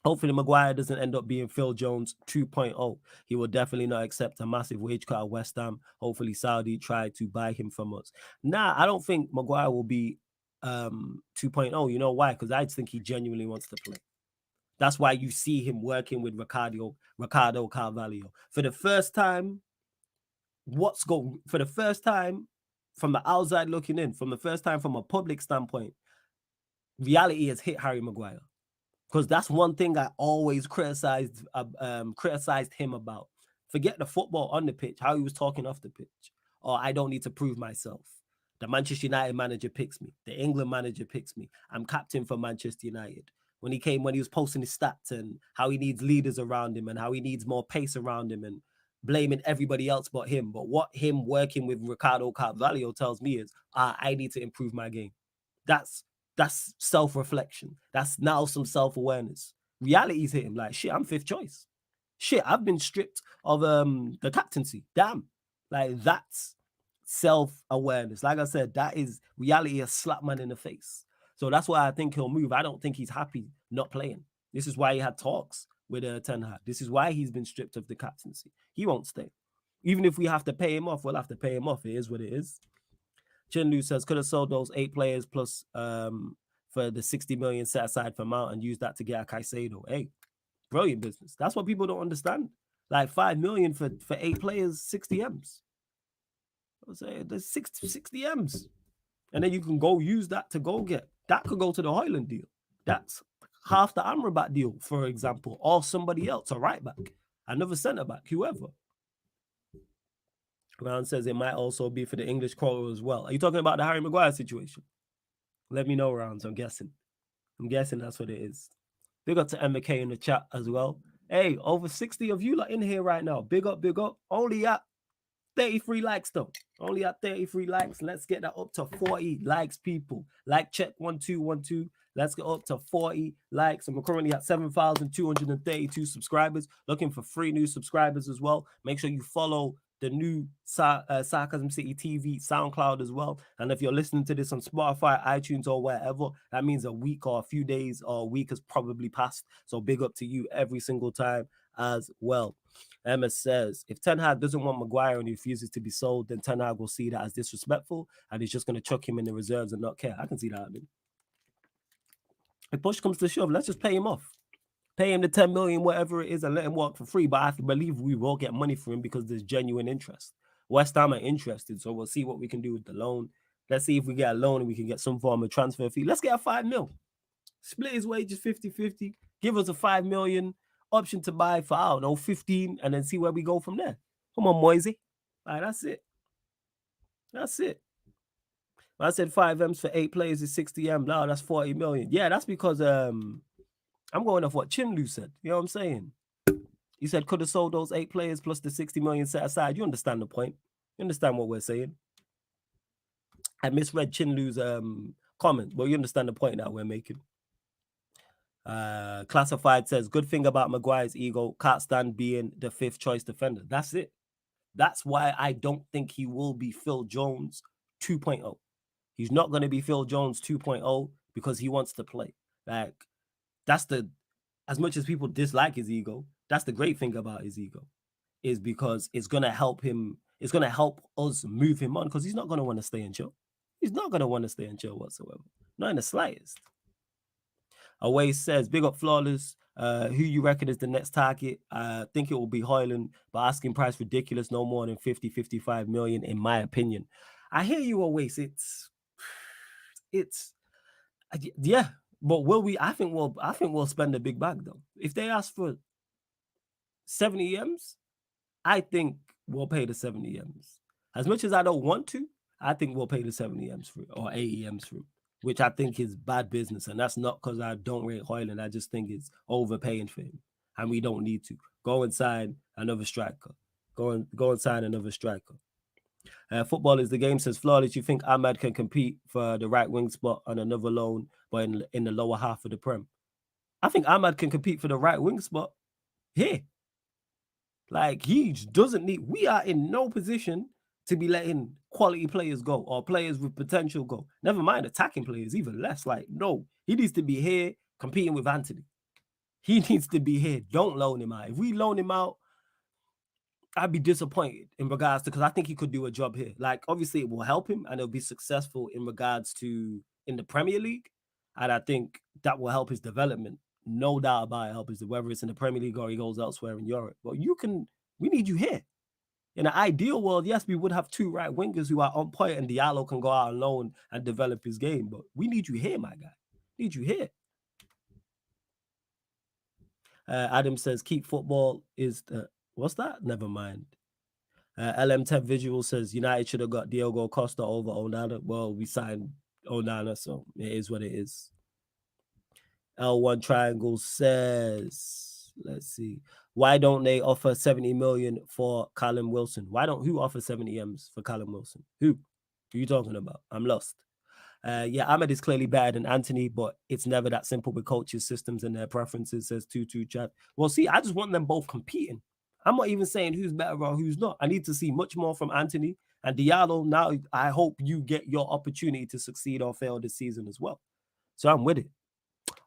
Hopefully Maguire doesn't end up being Phil Jones 2.0. He will definitely not accept a massive wage cut at West Ham. Hopefully Saudi try to buy him from us. I don't think Maguire will be 2.0. You know why? Because I just think he genuinely wants to play. That's why you see him working with Ricardo Carvalho. For the first time, for the first time from the outside looking in, from the first time from a public standpoint, reality has hit Harry Maguire. Because that's one thing I always criticized him about. Forget the football on the pitch, how he was talking off the pitch. Or I don't need to prove myself. The Manchester United manager picks me. The England manager picks me. I'm captain for Manchester United. When he was posting his stats and how he needs leaders around him and how he needs more pace around him and blaming everybody else but him. But what him working with Ricardo Carvalho tells me is, I need to improve my game. That's self-reflection. That's now some self-awareness. Reality's hit him like, shit, I'm 5th choice. Shit, I've been stripped of the captaincy. Damn. Like, that's self-awareness. Like I said, that is reality, a slap man in the face. So that's why I think he'll move. I don't think he's happy not playing. This is why he had talks with Ten Hag. This is why he's been stripped of the captaincy. He won't stay. Even if we have to pay him off, we'll have to pay him off. It is what it is. Chinlu says, could have sold those 8 players plus for the 60 million set aside for Mount and use that to get a Caicedo. Hey, brilliant business. That's what people don't understand. Like 5 million for 8 players, 60 M's. I would say there's 60 M's. And then you can go use that to go get. That could go to the Hoyland deal. That's half the Amrabat deal, for example, or somebody else, a right back, another centre back, whoever. Round says it might also be for the English quota as well. Are you talking about the Harry Maguire situation? Let me know, Rounds. I'm guessing that's what it is. Big up to MK in the chat as well. Hey, over 60 of you like in here right now. Big up. Only at 33 likes though. Only at 33 likes. Let's get that up to 40 likes, people. Like check 1212. Let's get up to 40 likes. And we're currently at 7,232 subscribers. Looking for 3 new subscribers as well. Make sure you follow the new Sarcasm City TV SoundCloud as well. And if you're listening to this on Spotify, iTunes, or wherever, that means a week or a few days or a week has probably passed. So big up to you every single time as well. Emma says, if Ten Hag doesn't want Maguire and he refuses to be sold, then Ten Hag will see that as disrespectful and he's just going to chuck him in the reserves and not care. I can see that happening. If push comes to shove, let's just pay him off. Pay him the 10 million, whatever it is, and let him walk for free. But I believe we will get money for him because there's genuine interest. West Ham are interested, so we'll see what we can do with the loan. Let's see if we get a loan and we can get some form of transfer fee. Let's get a 5 mil. Split his wages 50-50. Give us a 5 million option to buy for, I don't know, 15, and then see where we go from there. Come on, Moisey. All right, that's it. That's it. I said 5 M's for 8 players is 60 M. Now that's 40 million. Yeah, that's because I'm going off what Chinlu said. You know what I'm saying? He said could have sold those 8 players plus the 60 million set aside. You understand the point. You understand what we're saying. I misread Chinlu's comment, but you understand the point that we're making. Classified says, good thing about Maguire's ego, can't stand being the 5th choice defender. That's it. That's why I don't think he will be Phil Jones 2.0. He's not going to be Phil Jones 2.0 because he wants to play. Like, that's as much as people dislike his ego, that's the great thing about his ego, is because it's going to help him. It's going to help us move him on because he's not going to want to stay and chill. He's not going to want to stay and chill whatsoever. Not in the slightest. Away says, big up Flawless. Who you reckon is the next target? I think it will be Hoyland, but asking price ridiculous, no more than 50-55 million, in my opinion. I hear you, Away. It's yeah, but will we? I think we'll spend a big bag though. If they ask for 70 M's, I think we'll pay the 70 M's. As much as I don't want to, I think we'll pay the 70 M's for it, or 80 M's for it, which I think is bad business. And that's not because I don't rate Hoyland. I just think it's overpaying for him. And we don't need to. Go and sign another striker. Go and sign another striker. Football is the game, says Flawless. You think Ahmad can compete for the right wing spot on another loan, but in the lower half of the Prem? I think Ahmad can compete for the right wing spot here. Like, he doesn't need... We are in no position to be letting quality players go or players with potential go. Never mind attacking players, even less. Like, no. He needs to be here competing with Anthony. He needs to be here. Don't loan him out. If we loan him out, I'd be disappointed in regards to, because I think he could do a job here. Like, obviously, it will help him and it'll be successful in regards to in the Premier League. And I think that will help his development. no doubt about it helps, whether it's in the Premier League or he goes elsewhere in Europe. But we need you here. In an ideal world, yes, we would have 2 right wingers who are on point and Diallo can go out alone and develop his game. But we need you here, my guy. Need you here. Adam says, keep football is the... What's that? Never mind. LM10 Visual says, United should have got Diogo Costa over Onana. Well, we signed Onana, so it is what it is. L1 Triangle says, let's see, why don't they offer 70 million for Callum Wilson? Who offers 70 M's for Callum Wilson? Who are you talking about? I'm lost. Yeah, Ahmed is clearly better than Anthony, but it's never that simple with coaches, systems, and their preferences, says 22 chat. Well, see, I just want them both competing. I'm not even saying who's better or who's not. I need to see much more from Anthony and Diallo. Now, I hope you get your opportunity to succeed or fail this season as well. So I'm with it.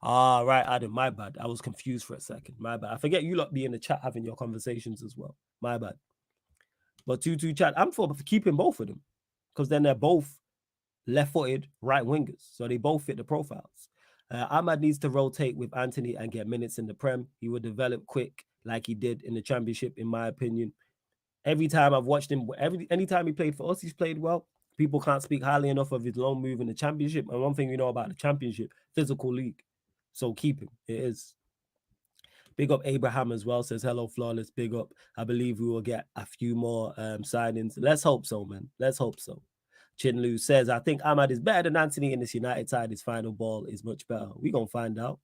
Right, Adam, my bad. I was confused for a second. My bad. I forget you lot be in the chat having your conversations as well. My bad. But 2-2 chat, I'm for keeping both of them because then they're both left-footed right wingers. So they both fit the profiles. Ahmad needs to rotate with Anthony and get minutes in the Prem. He will develop quick like he did in the Championship, in my opinion. Every time I've watched him, anytime he played for us, he's played well. People can't speak highly enough of his long move in the Championship. And one thing we know about the Championship, physical league. So keep him. It is. Big up Abraham as well. Says, hello, Flawless. Big up. I believe we will get a few more signings. Let's hope so, man. Let's hope so. Chinlu says, I think Ahmad is better than Anthony in this United side. His final ball is much better. We're going to find out.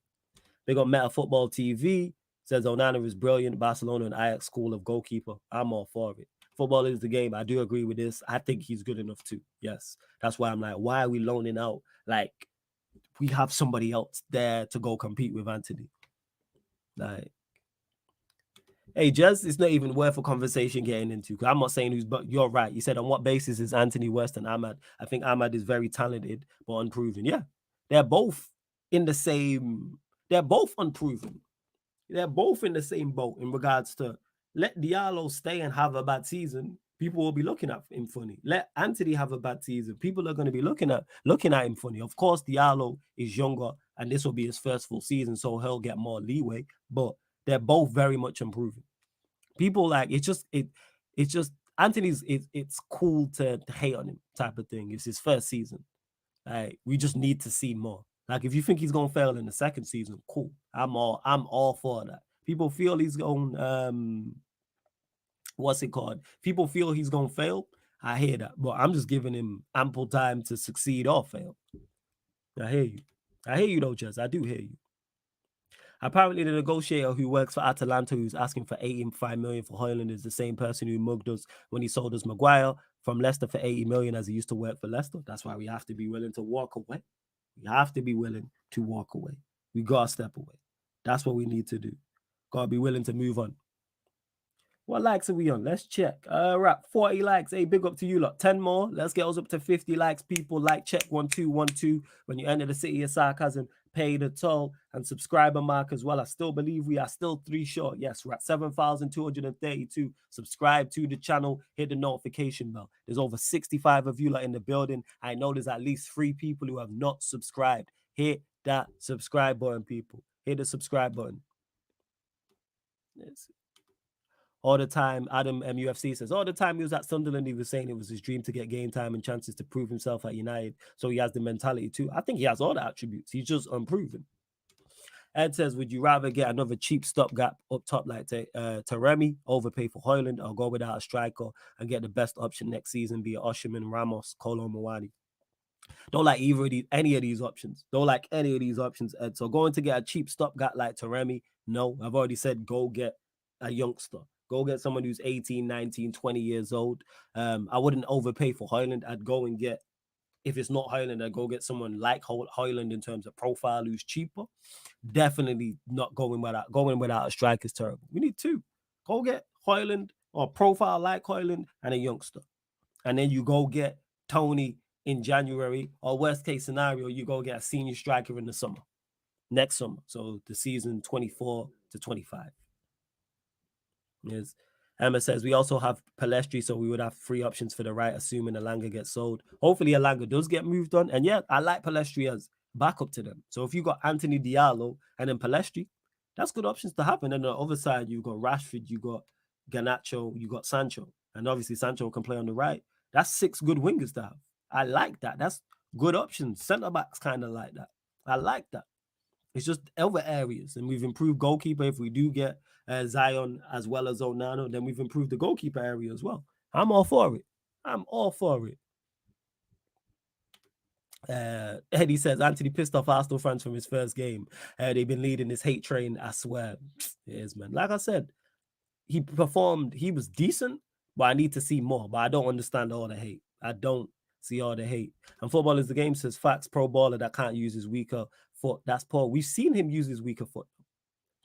Big up Meta Football TV. Says, Onana is brilliant. Barcelona and Ajax school of goalkeeper. I'm all for it. Football is the game. I do agree with this. I think he's good enough too. Yes. That's why I'm like, why are we loaning out? Like, we have somebody else there to go compete with Anthony. Like, hey, Jez, it's not even worth a conversation getting into. I'm not saying who's, but you're right. You said on what basis is Anthony worse than Ahmad? I think Ahmad is very talented, but unproven. Yeah, they're both in the same. They're both unproven. They're both in the same boat in regards to let Diallo stay and have a bad season. People will be looking at him funny. Let Anthony have a bad season. People are going to be looking at him funny. Of course, Diallo is younger, and this will be his first full season, so he'll get more leeway. But they're both very much improving. People like it's just Anthony's. It's cool to hate on him type of thing. It's his first season. Like, we just need to see more. Like, if you think he's gonna fail in the second season, cool. I'm all for that. People feel he's going what's it called? People feel he's gonna fail. I hear that, but I'm just giving him ample time to succeed or fail. I hear you though, Jez. I do hear you. Apparently, the negotiator who works for Atalanta, who's asking for 85 million for Højlund, is the same person who mugged us when he sold us Maguire from Leicester for 80 million as he used to work for Leicester. That's why we have to be willing to walk away. We have to be willing to walk away. We got to step away. That's what we need to do. Got to be willing to move on. What likes are we on? Let's check. Right, 40 likes. Hey, big up to you lot. 10 more. Let's get us up to 50 likes. People like, check 1212. When you enter the city of Sarcasm, pay the toll and subscriber mark as well. I still believe we are still 3 short. Yes, we're at 7,232. Subscribe to the channel. Hit the notification bell. There's over 65 of you lot in the building. I know there's at least 3 people who have not subscribed. Hit that subscribe button, people. Hit the subscribe button. Yes. All the time, Adam MUFC says, all the time he was at Sunderland, he was saying it was his dream to get game time and chances to prove himself at United. So he has the mentality too. I think he has all the attributes. He's just unproven. Ed says, would you rather get another cheap stopgap up top like Taremi, overpay for Højlund, or go without a striker and get the best option next season, be it Osherman, Ramos, Kolo Muani? Don't like any of these options. Don't like any of these options, Ed. So going to get a cheap stopgap like Taremi, no. I've already said go get a youngster. Go get someone who's 18, 19, 20 years old. I wouldn't overpay for Højlund. I'd go and get, if it's not Højlund, I'd go get someone like Højlund in terms of profile who's cheaper. Definitely not going without a striker is terrible. We need 2. Go get Højlund or profile like Højlund and a youngster. And then you go get Tony in January, or worst case scenario, you go get a senior striker in the summer. Next summer. So the season 24 to 25. Yes. Emma says we also have Palestri, so we would have 3 options for the right, assuming Alanga gets sold. Hopefully Alanga does get moved on. And yeah, I like Palestri as backup to them. So if you got Anthony Diallo and then Palestri, that's good options to have. And then on the other side, you've got Rashford, you got Garnacho, you got Sancho. And obviously Sancho can play on the right. That's 6 good wingers to have. I like that. That's good options. Centre backs kind of like that. I like that. It's just other areas. And we've improved goalkeeper. If we do get Zion as well as Onana, then we've improved the goalkeeper area as well. I'm all for it. I'm all for it. Eddie says Anthony pissed off Arsenal fans from his first game. They've been leading this hate train, I swear. It is, man. Like I said, he performed, he was decent, but I need to see more. But I don't understand all the hate. I don't see all the hate. And Football is the Game says facts, pro baller that can't use his weaker foot. That's poor. We've seen him use his weaker foot.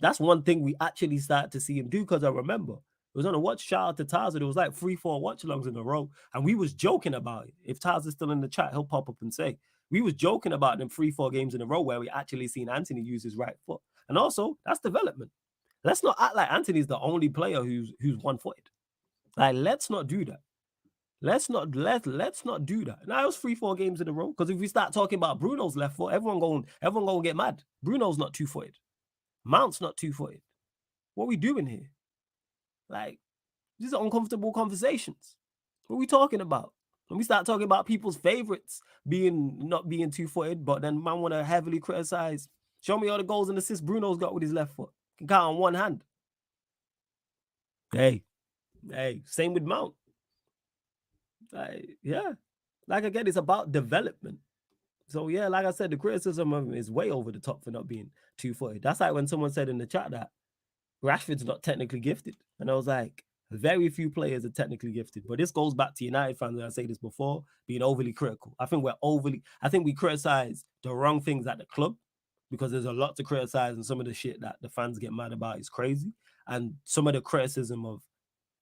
That's one thing we actually started to see him do, because I remember it was on a watch, shout out to Taz, it was like 3-4 watch-alongs in a row, and we was joking about it. If Taz is still in the chat, he'll pop up and say, we was joking about them 3-4 games in a row where we actually seen Anthony use his right foot. And also, that's development. Let's not act like Anthony's the only player who's one-footed. Like, let's not do that. Let's not do that. Now it was 3-4 games in a row, because if we start talking about Bruno's left foot, everyone going to get mad. Bruno's not two-footed. Mount's not two-footed. What are we doing here? Like, these are uncomfortable conversations. What are we talking about? When we start talking about people's favorites not being two-footed, but then man want to heavily criticize. Show me all the goals and assists Bruno's got with his left foot. Can count on one hand. Hey, same with Mount. Yeah. Like again, it's about development. So yeah, like I said, the criticism of him is way over the top for not being two-footed. That's like when someone said in the chat that Rashford's not technically gifted. And I was like, very few players are technically gifted. But this goes back to United fans, and I say this before, being overly critical. I think we criticize the wrong things at the club, because there's a lot to criticize, and some of the shit that the fans get mad about is crazy. And some of the criticism of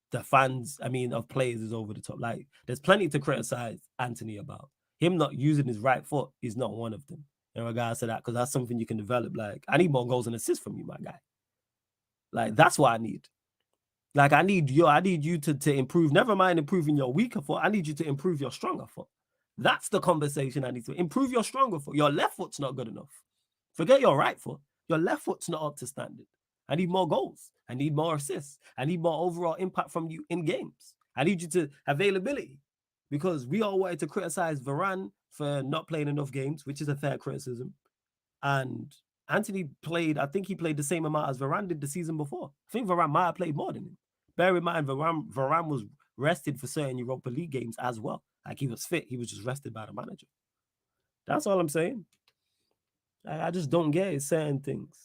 the fans, of players is over the top. Like, there's plenty to criticize Anthony about. Him not using his right foot is not one of them in regards to that, because that's something you can develop. Like, I need more goals and assists from you, my guy. Like, that's what I need. Like, I need you to improve. Never mind improving your weaker foot. I need you to improve your stronger foot. That's the conversation I need to improve your stronger foot. Your left foot's not good enough. Forget your right foot. Your left foot's not up to standard. I need more goals. I need more assists. I need more overall impact from you in games. I need you to availability, because we all wanted to criticize Varane for not playing enough games, which is a fair criticism. And Anthony played, I think he played the same amount as Varane did the season before. I think Varane might have played more than him. Bear in mind, Varane was rested for certain Europa League games as well. Like, he was fit. He was just rested by the manager. That's all I'm saying. I just don't get certain things.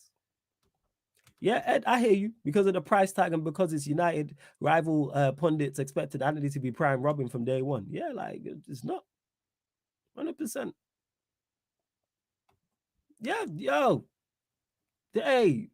Yeah, Ed, I hear you. Because of the price tag and because it's United, rival pundits expected Anthony to be prime Robin from day one. Yeah, like, it's not. 100%. Yeah, yo. Hey,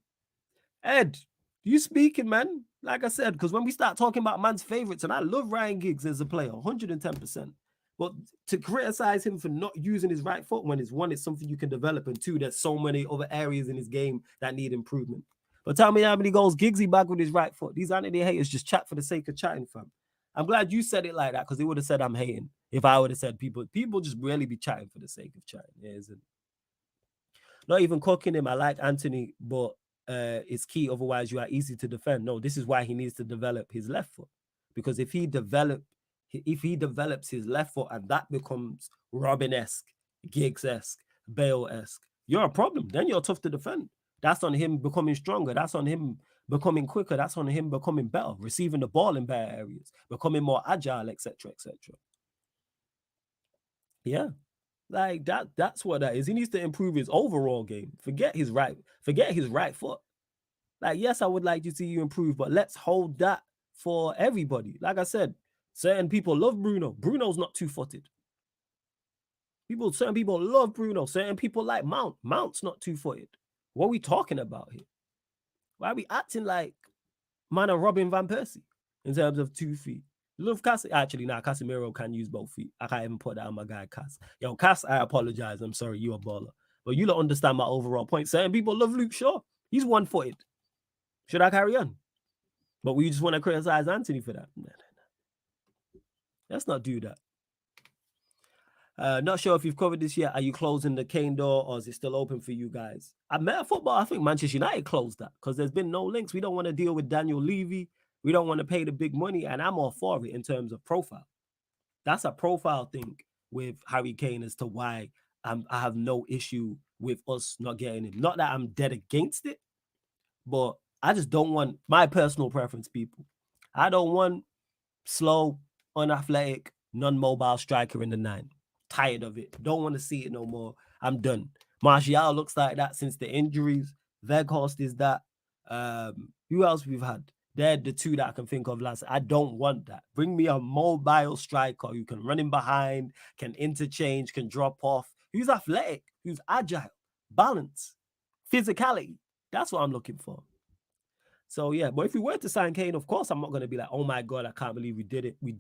Ed, you speaking, man? Like I said, because when we start talking about man's favorites, and I love Ryan Giggs as a player, 110%. But to criticize him for not using his right foot when it's something you can develop, and two, there's so many other areas in his game that need improvement. But tell me how many goals Giggsy back with his right foot. These Anthony haters just chat for the sake of chatting, fam. I'm glad you said it like that, because they would have said I'm hating if I would have said people just really be chatting for the sake of chatting. Yeah, isn't not even cooking him. I like Anthony, but it's key. Otherwise, you are easy to defend. No, this is why he needs to develop his left foot, because if he develops his left foot and that becomes Robin-esque, Giggs-esque, Bale-esque, you're a problem. Then you're tough to defend. That's on him becoming stronger. That's on him becoming quicker. That's on him becoming better, receiving the ball in better areas, becoming more agile, etc., etc. Yeah. Like that's what that is. He needs to improve his overall game. Forget his right foot. Like, yes, I would like to see you improve, but let's hold that for everybody. Like I said, certain people love Bruno. Bruno's not two-footed. Certain people love Bruno. Certain people like Mount. Mount's not two-footed. What are we talking about here? Why are we acting like man or Robin Van Persie in terms of 2 feet? Love Cass. Actually, now Casemiro can use both feet. I can't even put that on my guy Cass. Yo, Cass, I apologize. I'm sorry, you a baller. But you don't understand my overall point. Certain people love Luke Shaw. He's one-footed. Should I carry on? But we just want to criticize Anthony for that. No. Let's not do that. Not sure if you've covered this yet. Are you closing the Kane door or is it still open for you guys? At Meta Football, I think Manchester United closed that because there's been no links. We don't want to deal with Daniel Levy. We don't want to pay the big money, and I'm all for it in terms of profile. That's a profile thing with Harry Kane as to why I have no issue with us not getting him. Not that I'm dead against it, but I just don't want my personal preference, people. I don't want slow, unathletic, non-mobile striker in the 9. Tired of it. Don't want to see it no more. I'm done. Martial looks like that since the injuries. Weghorst is that. Who else we've had? They're the 2 that I can think of last. I don't want that. Bring me a mobile striker who can run in behind, can interchange, can drop off, who's athletic, who's agile, balance, physicality. That's what I'm looking for. So yeah, but if we were to sign Kane, of course, I'm not going to be like, oh my God, I can't believe we did it. We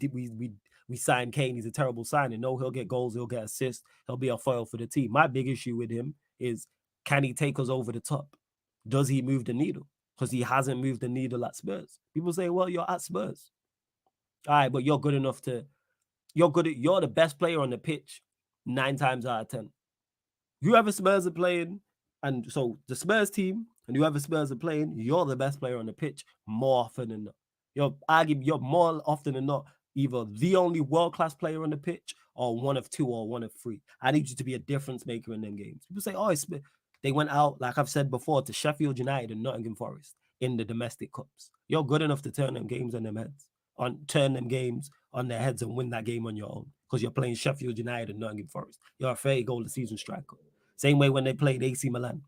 signed Kane. He's a terrible signing. No, he'll get goals. He'll get assists. He'll be a foil for the team. My big issue with him is, can he take us over the top? Does he move the needle? Because he hasn't moved the needle at Spurs. People say, well, you're at Spurs. All right, but you're good enough to, you're the best player on the pitch 9 times out of 10. Whoever Spurs are playing, and so the Spurs team and whoever Spurs are playing, you're the best player on the pitch more often than not. You're more often than not either the only world-class player on the pitch or one of 2 or one of 3. I need you to be a difference maker in them games. People say, oh, they went out, like I've said before, to Sheffield United and Nottingham Forest in the domestic cups. You're good enough to turn them games on their heads and win that game on your own because you're playing Sheffield United and Nottingham Forest. You're a 30-goal a season striker. Same way when they played AC Milan.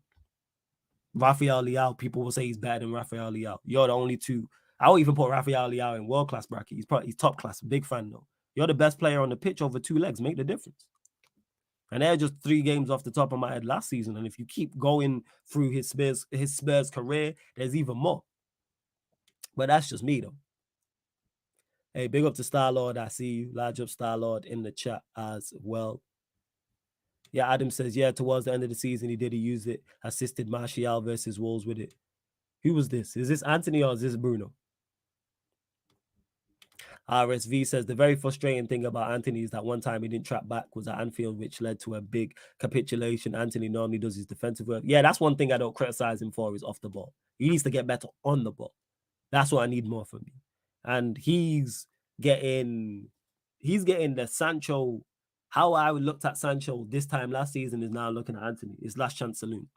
Rafael Leao, people will say he's better than Rafael Leao. You're the only 2. I won't even put Rafael Leao in world-class bracket. He's top class. Big fan, though. You're the best player on the pitch over 2 legs. Make the difference. And they're just 3 games off the top of my head last season. And if you keep going through his Spurs career, there's even more. But that's just me, though. Hey, big up to Star-Lord. I see you. Large up Star-Lord in the chat as well. Yeah, Adam says, yeah, towards the end of the season, he used it, assisted Martial versus Wolves with it. Who was this? Is this Anthony or is this Bruno? RSV says, the very frustrating thing about Anthony is that one time he didn't track back was at Anfield, which led to a big capitulation. Anthony normally does his defensive work. Yeah, that's one thing I don't criticize him for is off the ball. He needs to get better on the ball. That's what I need more from him. And he's getting the Sancho. How I looked at Sancho this time last season is now looking at Anthony. It's last chance saloon.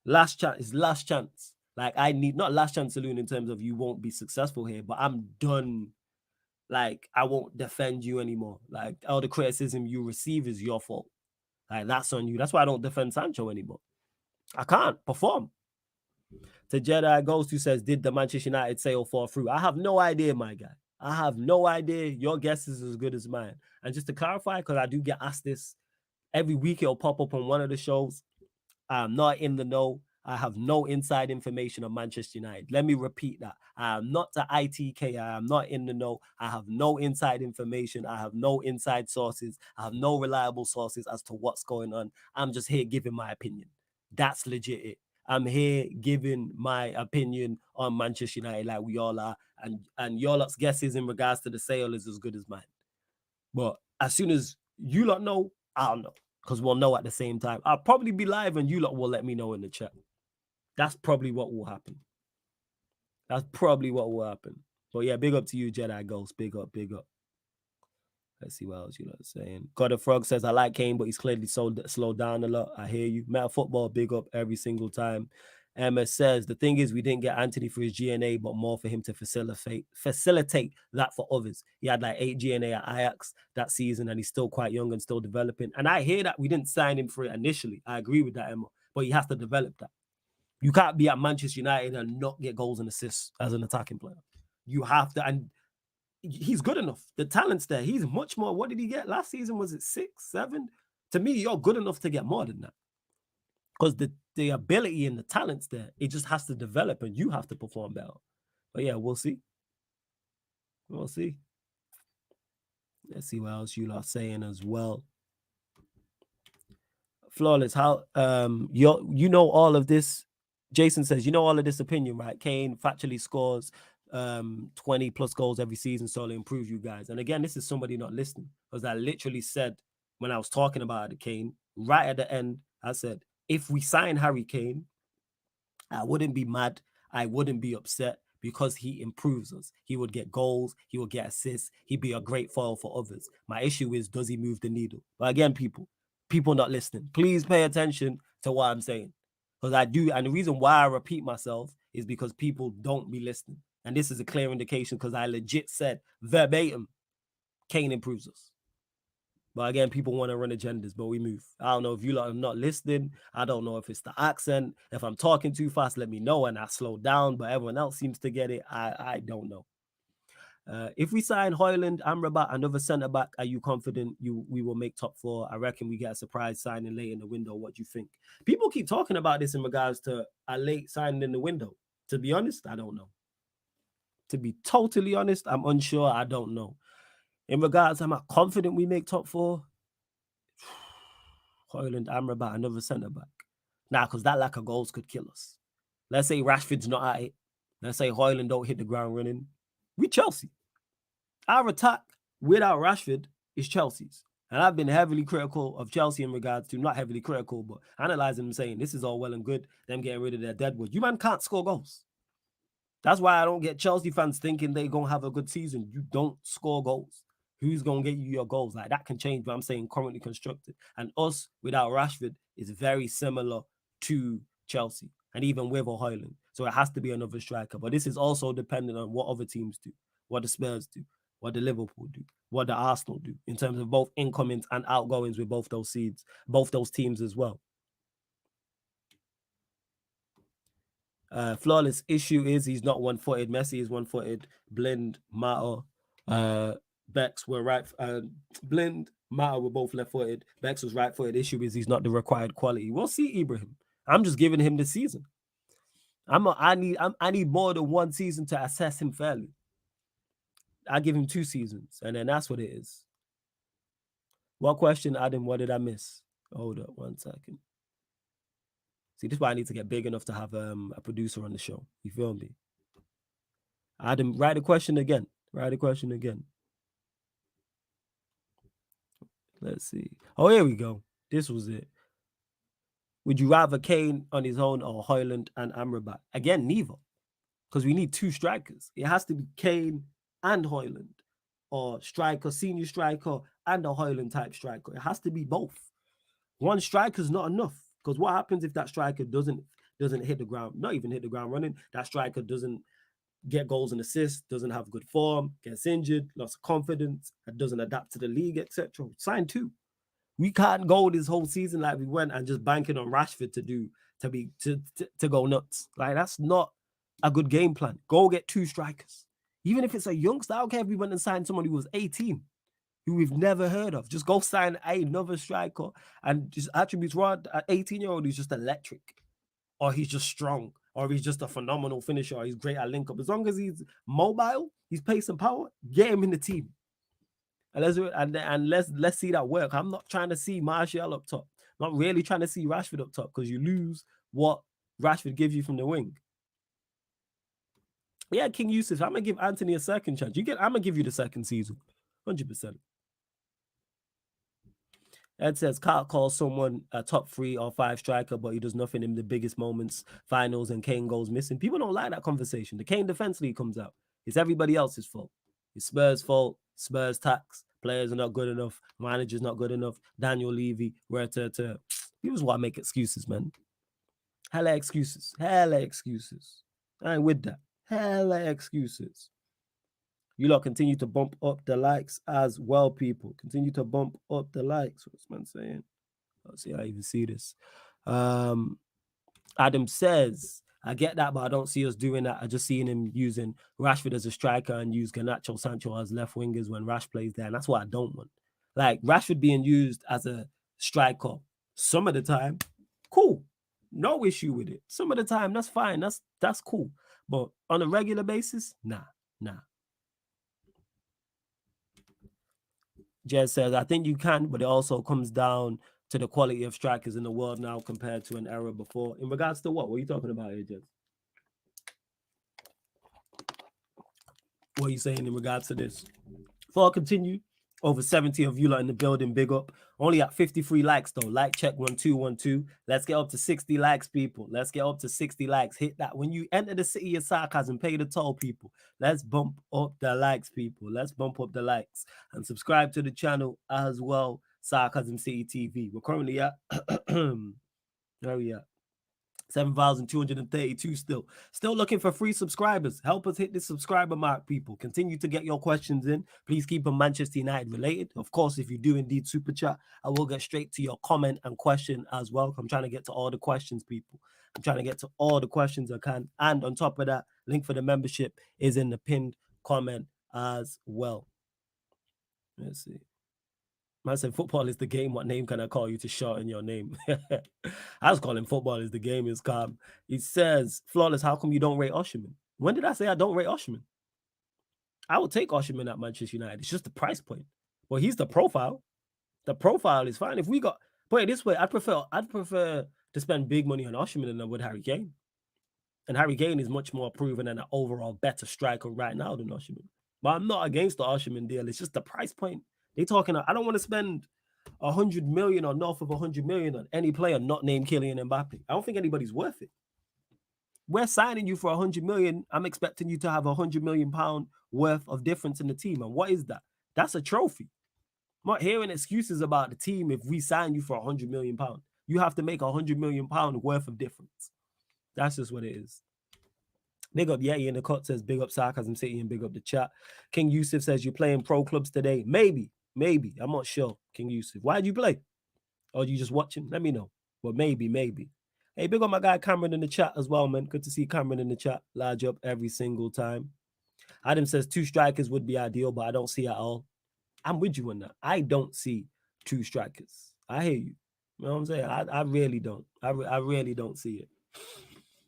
Last chance. Like, I need, not last chance saloon in terms of you won't be successful here, but I'm done. Like, I won't defend you anymore. Like, all the criticism you receive is your fault. Like, that's on you. That's why I don't defend Sancho anymore. I can't perform. To Jedi Ghost, who says, did the Manchester United sale fall through? I have no idea, my guy. I have no idea. Your guess is as good as mine. And just to clarify, because I do get asked this every week, it'll pop up on one of the shows. I'm not in the know. I have no inside information on Manchester United. Let me repeat that. I am not the ITK. I am not in the know. I have no inside information. I have no inside sources. I have no reliable sources as to what's going on. I'm just here giving my opinion. That's legit it. I'm here giving my opinion on Manchester United like we all are. And your lot's guesses in regards to the sale is as good as mine. But as soon as you lot know, I'll know. Because we'll know at the same time. I'll probably be live and you lot will let me know in the chat. That's probably what will happen. But yeah, big up to you, Jedi Ghost. Big up. Let's see what else you lot are saying. God of Frog says, I like Kane, but he's clearly slowed down a lot. I hear you. Meta Football, big up every single time. Emma says, the thing is, we didn't get Anthony for his GNA, but more for him to facilitate that for others. He had like 8 GNA at Ajax that season, and he's still quite young and still developing. And I hear that we didn't sign him for it initially. I agree with that, Emma. But he has to develop that. You can't be at Manchester United and not get goals and assists as an attacking player. You have to, and he's good enough. The talent's there. He's much more. What did he get last season? Was it 6, 7? To me, you're good enough to get more than that. Because the ability and the talent's there. It just has to develop and you have to perform better. But yeah, we'll see. Let's see what else you are saying as well. Flawless, how you know all of this. Jason says, you know all of this opinion, right? Kane factually scores 20 plus goals every season, so it'll improve you guys. And again, this is somebody not listening, because I literally said when I was talking about the Kane, right at the end, I said, if we sign Harry Kane, I wouldn't be mad. I wouldn't be upset because he improves us. He would get goals. He would get assists. He'd be a great foil for others. My issue is, does he move the needle? But again, people not listening. Please pay attention to what I'm saying. Because I do. And the reason why I repeat myself is because people don't be listening. And this is a clear indication because I legit said verbatim, Kane improves us. But again, people want to run agendas, but we move. I don't know if you lot are not listening. I don't know if it's the accent. If I'm talking too fast, let me know and I slow down. But everyone else seems to get it. I don't know. If we sign Højlund, Amrabat, another centre back, are you confident we will make top four? I reckon we get a surprise signing late in the window. What do you think? People keep talking about this in regards to a late signing in the window. To be honest, I don't know. To be totally honest, I'm unsure. I don't know. In regards, am I confident we make top four? Højlund, Amrabat, another centre back. Nah, because that lack of goals could kill us. Let's say Rashford's not at it. Let's say Højlund don't hit the ground running. We Chelsea. Our attack without Rashford is Chelsea's. And I've been heavily critical of Chelsea in regards to, not heavily critical, but analysing them saying this is all well and good, them getting rid of their deadwood. You man can't score goals. That's why I don't get Chelsea fans thinking they're going to have a good season. You don't score goals. Who's going to get you your goals? Like, that can change, but I'm saying currently constructed. And us, without Rashford, is very similar to Chelsea, and even with Højlund. So it has to be another striker. But this is also dependent on what other teams do, what the Spurs do, what the Liverpool do, what the Arsenal do, in terms of both incomings and outgoings with both those teams as well. Flawless issue is he's not one-footed. Messi is one-footed. Blind, Mata, Bex were right. Blind, Mata were both left-footed. Bex was right-footed. Issue is he's not the required quality. We'll see, Ibrahim. I'm just giving him the season. I need more than one season to assess him fairly. I give him 2 seasons, and then that's what it is. What question, Adam? What did I miss? Hold up 1 second. See, this is why I need to get big enough to have a producer on the show. You feel me? Adam, write the question again. Let's see. Oh, here we go. This was it. Would you rather Kane on his own or Højlund and Amrabat? Again, neither. Because we need 2 strikers. It has to be Kane and Højlund. Or striker, senior striker, and a Højlund type striker. It has to be both. One striker is not enough. Because what happens if that striker doesn't hit the ground, not even hit the ground running, that striker doesn't get goals and assists, doesn't have good form, gets injured, lost confidence, and doesn't adapt to the league, etc. Sign 2. We can't go this whole season like we went and just banking on Rashford to go nuts. Like, that's not a good game plan. Go get 2 strikers. Even if it's a youngster, I don't care if we went and signed someone who was 18, who we've never heard of. Just go sign another striker and just attributes. An 18-year-old who's just electric, or he's just strong, or he's just a phenomenal finisher, or he's great at link up. As long as he's mobile, he's pace and power, get him in the team. And let's see that work. I'm not trying to see Martial up top. I'm not really trying to see Rashford up top, because you lose what Rashford gives you from the wing. Yeah, King Yusuf, I'm gonna give Anthony a second chance. I'm gonna give you the second season, 100%. Ed says, can't call someone a top 3 or 5 striker, but he does nothing in the biggest moments, finals, and Kane goes missing. People don't like that conversation. The Kane Defense League comes out. It's everybody else's fault. It's Spurs' fault. Spurs tax. Players are not good enough. Manager's not good enough. Daniel Levy. People just want to make excuses, man. Hella excuses. I ain't with that. Hella excuses. You lot continue to bump up the likes as well, people. Continue to bump up the likes. What's man saying? Let's see how I even see this. Adam says, I get that, but I don't see us doing that. I just seen him using Rashford as a striker and use Garnacho, Sancho as left wingers when Rash plays there. And that's what I don't want. Like, Rashford being used as a striker some of the time, cool. No issue with it. Some of the time, that's fine. That's cool. But on a regular basis, nah. Jez says, I think you can, but it also comes down to the quality of strikers in the world now compared to an era before. In regards to what? What are you talking about here, Jez? What are you saying in regards to this? Before I continue, Over 70 of you lot in the building, big up. Only at 53 likes though. Like check 1212. Let's get up to 60 likes, people. Let's get up to 60 likes. Hit that. When you enter the city of Sarcasm, pay the toll, people. Let's bump up the likes, people. Let's bump up the likes. And subscribe to the channel as well. Sarcasm City TV. We're currently at where are we at? 7,232 still looking for free subscribers. Help us hit this subscriber mark, people. Continue to get your questions in. Please keep them Manchester United related. Of course, if you do indeed super chat, I will get straight to your comment and question as well. I'm trying to get to all the questions, people. I'm trying to get to all the questions I can. And on top of that, link for the membership is in the pinned comment as well. Let's see. Man said, football is the game. What name can I call you to shorten your name? I was calling football is the game is calm. He says, Flawless, how come you don't rate Osimhen? When did I say I don't rate Osimhen? I would take Osimhen at Manchester United. It's just the price point. Well, he's the profile. The profile is fine. If we got, put it this way, I'd prefer to spend big money on Osimhen than I would Harry Kane. And Harry Kane is much more proven and an overall better striker right now than Osimhen. But I'm not against the Osimhen deal. It's just the price point. They talking. I don't want to spend 100 million or north of 100 million on any player not named Kylian Mbappe. I don't think anybody's worth it. We're signing you for 100 million. I'm expecting you to have 100 million pound worth of difference in the team. And what is that? That's a trophy. I'm not hearing excuses about the team if we sign you for 100 million pound. You have to make 100 million pound worth of difference. That's just what it is. Big up Yeti in the cut says, big up Sarcasm City and big up the chat. King Yusuf says, you're playing pro clubs today. Maybe. I'm not sure, King Yusuf. Why'd you play? Or are you just watching? Let me know. But maybe. Hey, big up my guy Cameron in the chat as well, man. Good to see Cameron in the chat. Large up every single time. Adam says 2 strikers would be ideal, but I don't see it at all. I'm with you on that. I don't see 2 strikers. I hear you. You know what I'm saying? I really don't. I really don't see it.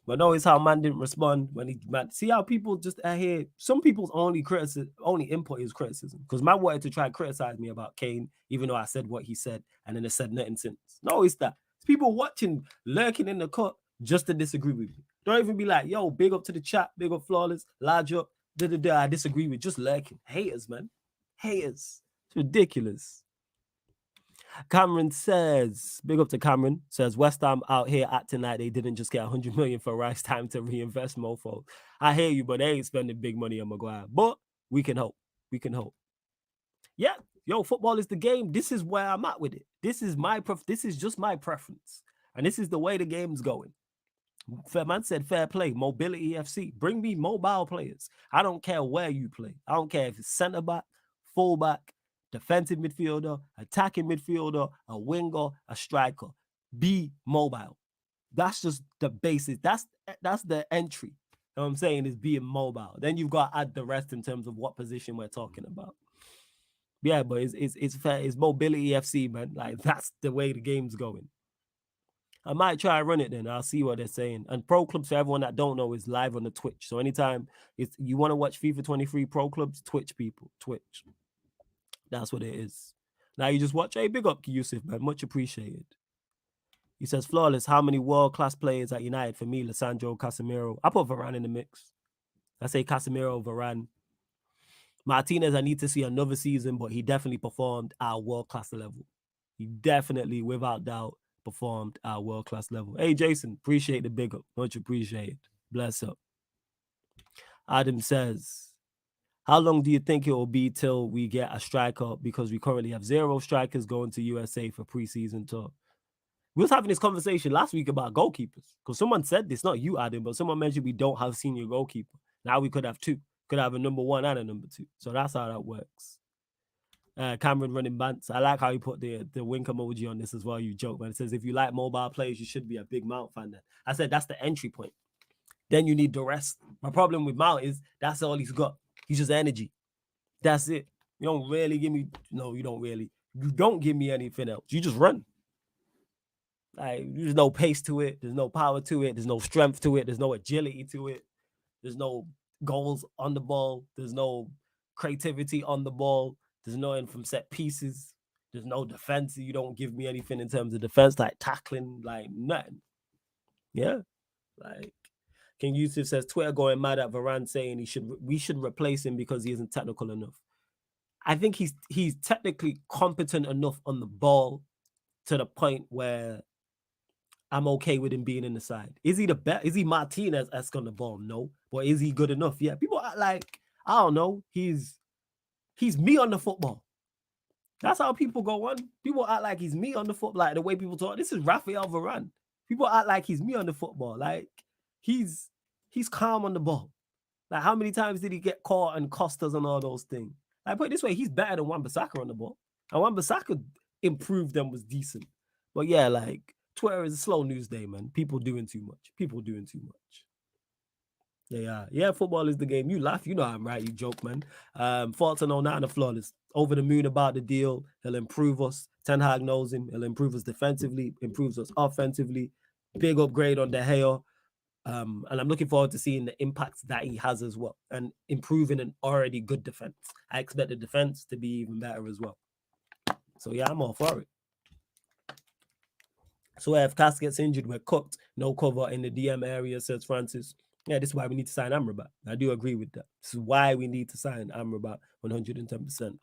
But notice how man didn't respond when see how people just here. Some people's only input is criticism. Because man wanted to try and criticize me about Kane, even though I said what he said, and then it said nothing since. Notice that. It's people watching, lurking in the cut just to disagree with me. Don't even be like, yo, big up to the chat, big up Flawless, large up, I disagree with, just lurking. Haters, man. Haters. It's ridiculous. Cameron says, big up to Cameron, says West Ham out here acting like they didn't just get 100 million for Rice. Time to reinvest, mofo. I hear you, but they ain't spending big money on Maguire. But we can hope. Yeah, yo, football is the game. This is where I'm at with it. This is just my preference. And this is the way the game's going. Man said fair play, Mobility FC. Bring me mobile players. I don't care where you play. I don't care if it's centre back, fullback, defensive midfielder, attacking midfielder, a winger, a striker. Be mobile. That's just the basics. That's the entry. You know what I'm saying, is being mobile. Then you've got to add the rest in terms of what position we're talking about. Yeah, but it's fair. It's Mobility FC, man. Like, that's the way the game's going. I might try and run it then. I'll see what they're saying. And Pro Clubs, for everyone that don't know, is live on the Twitch. So anytime you want to watch FIFA 23 Pro Clubs, Twitch, people. Twitch. That's what it is. Now you just watch. Hey, big up Yusuf, man. Much appreciated. He says, Flawless, how many world-class players at United? For me, Lissandro, Casemiro. I put Varane in the mix. I say Casemiro, Varane. Martinez, I need to see another season, but he definitely performed at a world-class level. He definitely, without doubt, performed at a world-class level. Hey, Jason, appreciate the big up. Much appreciated. Bless up. Adam says, how long do you think it will be till we get a striker? Because we currently have 0 strikers going to USA for preseason tour. We was having this conversation last week about goalkeepers. Because someone said this, not you, Adam, but someone mentioned we don't have senior goalkeeper. Now we could have 2. Could have a number 1 and a number 2. So that's how that works. Cameron running bants. I like how you put the wink emoji on this as well. You joke, man. It says, if you like mobile players, you should be a big Mount fan. Then I said that's the entry point. Then you need the rest. My problem with Mount is that's all he's got. He's just energy. That's it. You don't really give me. No, you don't really. You don't give me anything else. You just run. Like, there's no pace to it. There's no power to it. There's no strength to it. There's no agility to it. There's no goals on the ball. There's no creativity on the ball. There's nothing from set pieces. There's no defense. You don't give me anything in terms of defense, like tackling, like nothing. Yeah. Like, King Yusuf says, Twitter going mad at Varane saying we should replace him because he isn't technical enough. I think he's technically competent enough on the ball to the point where I'm okay with him being in the side. Is he the best? Is he Martinez-esque on the ball? No. But is he good enough? Yeah. People act like, I don't know, he's me on the football. That's how people go on. People act like he's me on the football, like the way people talk. This is Rafael Varane. People act like he's me on the football. Like he's calm on the ball. Like how many times did he get caught and cost us and all those things? Like put it this way, he's better than Wan-Bissaka on the ball. And Wan-Bissaka improved and was decent. But yeah, like Twitter is a slow news day, man. People doing too much. People doing too much. Yeah, football is the game. You laugh, you know I'm right, you joke, man. Thoughts on Onana flawless. Over the moon about the deal. He'll improve us. Ten Hag knows him. He'll improve us defensively, improves us offensively. Big upgrade on De Gea. And I'm looking forward to seeing the impacts that he has as well and improving an already good defense. I expect the defense to be even better as well. So yeah, I'm all for it. So if Cass gets injured, we're cooked. No cover in the DM area, says Francis. Yeah, this is why we need to sign Amrabat. I do agree with that. This is why we need to sign Amrabat 110%.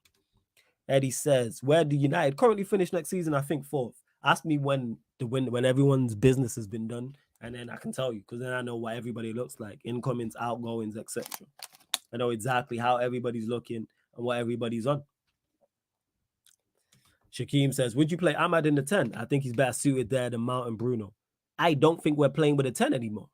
Eddie says, where do United currently finish next season? I think 4th. Ask me when everyone's business has been done, and then I can tell you, because then I know what everybody looks like, incomings, outgoings, etc. I know exactly how everybody's looking and what everybody's on. Shakeem says, would you play Ahmad in the 10? I think he's better suited there than Mount and Bruno. I don't think we're playing with a 10 anymore.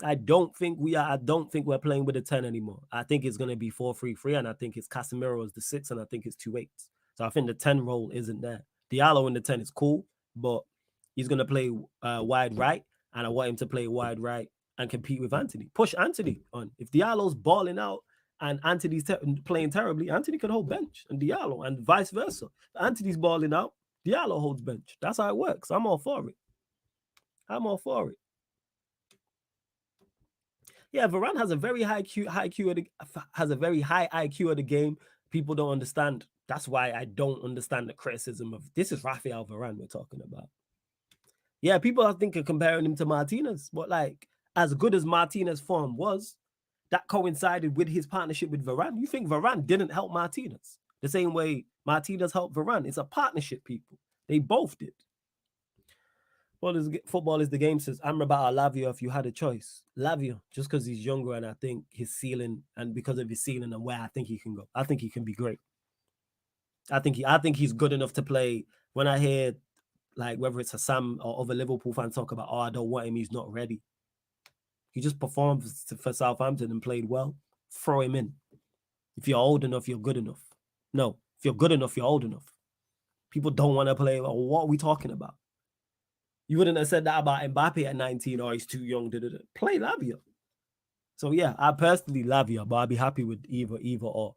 I don't think we're playing with a 10 anymore. I think it's going to be 4-3-3, and I think it's Casemiro as the 6, and I think it's 2 8s. So I think the 10 role isn't there. Diallo in the 10 is cool, but he's going to play wide right, and I want him to play wide right and compete with Anthony. Push Anthony on. If Diallo's balling out and Anthony's playing terribly, Anthony can hold bench and Diallo, and vice versa. If Anthony's balling out, Diallo holds bench. That's how it works. I'm all for it. Yeah, Varane has a very high IQ of the game. People don't understand. That's why I don't understand the criticism of this is Rafael Varane we're talking about. Yeah, people I think are comparing him to Martinez, but like as good as Martinez's form was, that coincided with his partnership with Varane. You think Varane didn't help Martinez the same way Martinez helped Varane? It's a partnership, people. They both did. Football is the game, says Amrabat or Lavia if you had a choice. Lavia, just because he's younger and I think his ceiling, and because of his ceiling and where I think he can go. I think he can be great. I think he's good enough to play. When I hear like whether it's Sam or other Liverpool fans talk about, I don't want him, he's not ready. He just performed for Southampton and played well. Throw him in. If you're old enough, you're good enough. No, if you're good enough, you're old enough. People don't want to play. What are we talking about? You wouldn't have said that about Mbappe at 19, or he's too young. Play Lavia. So yeah, I personally Lavia, but I'd be happy with either or.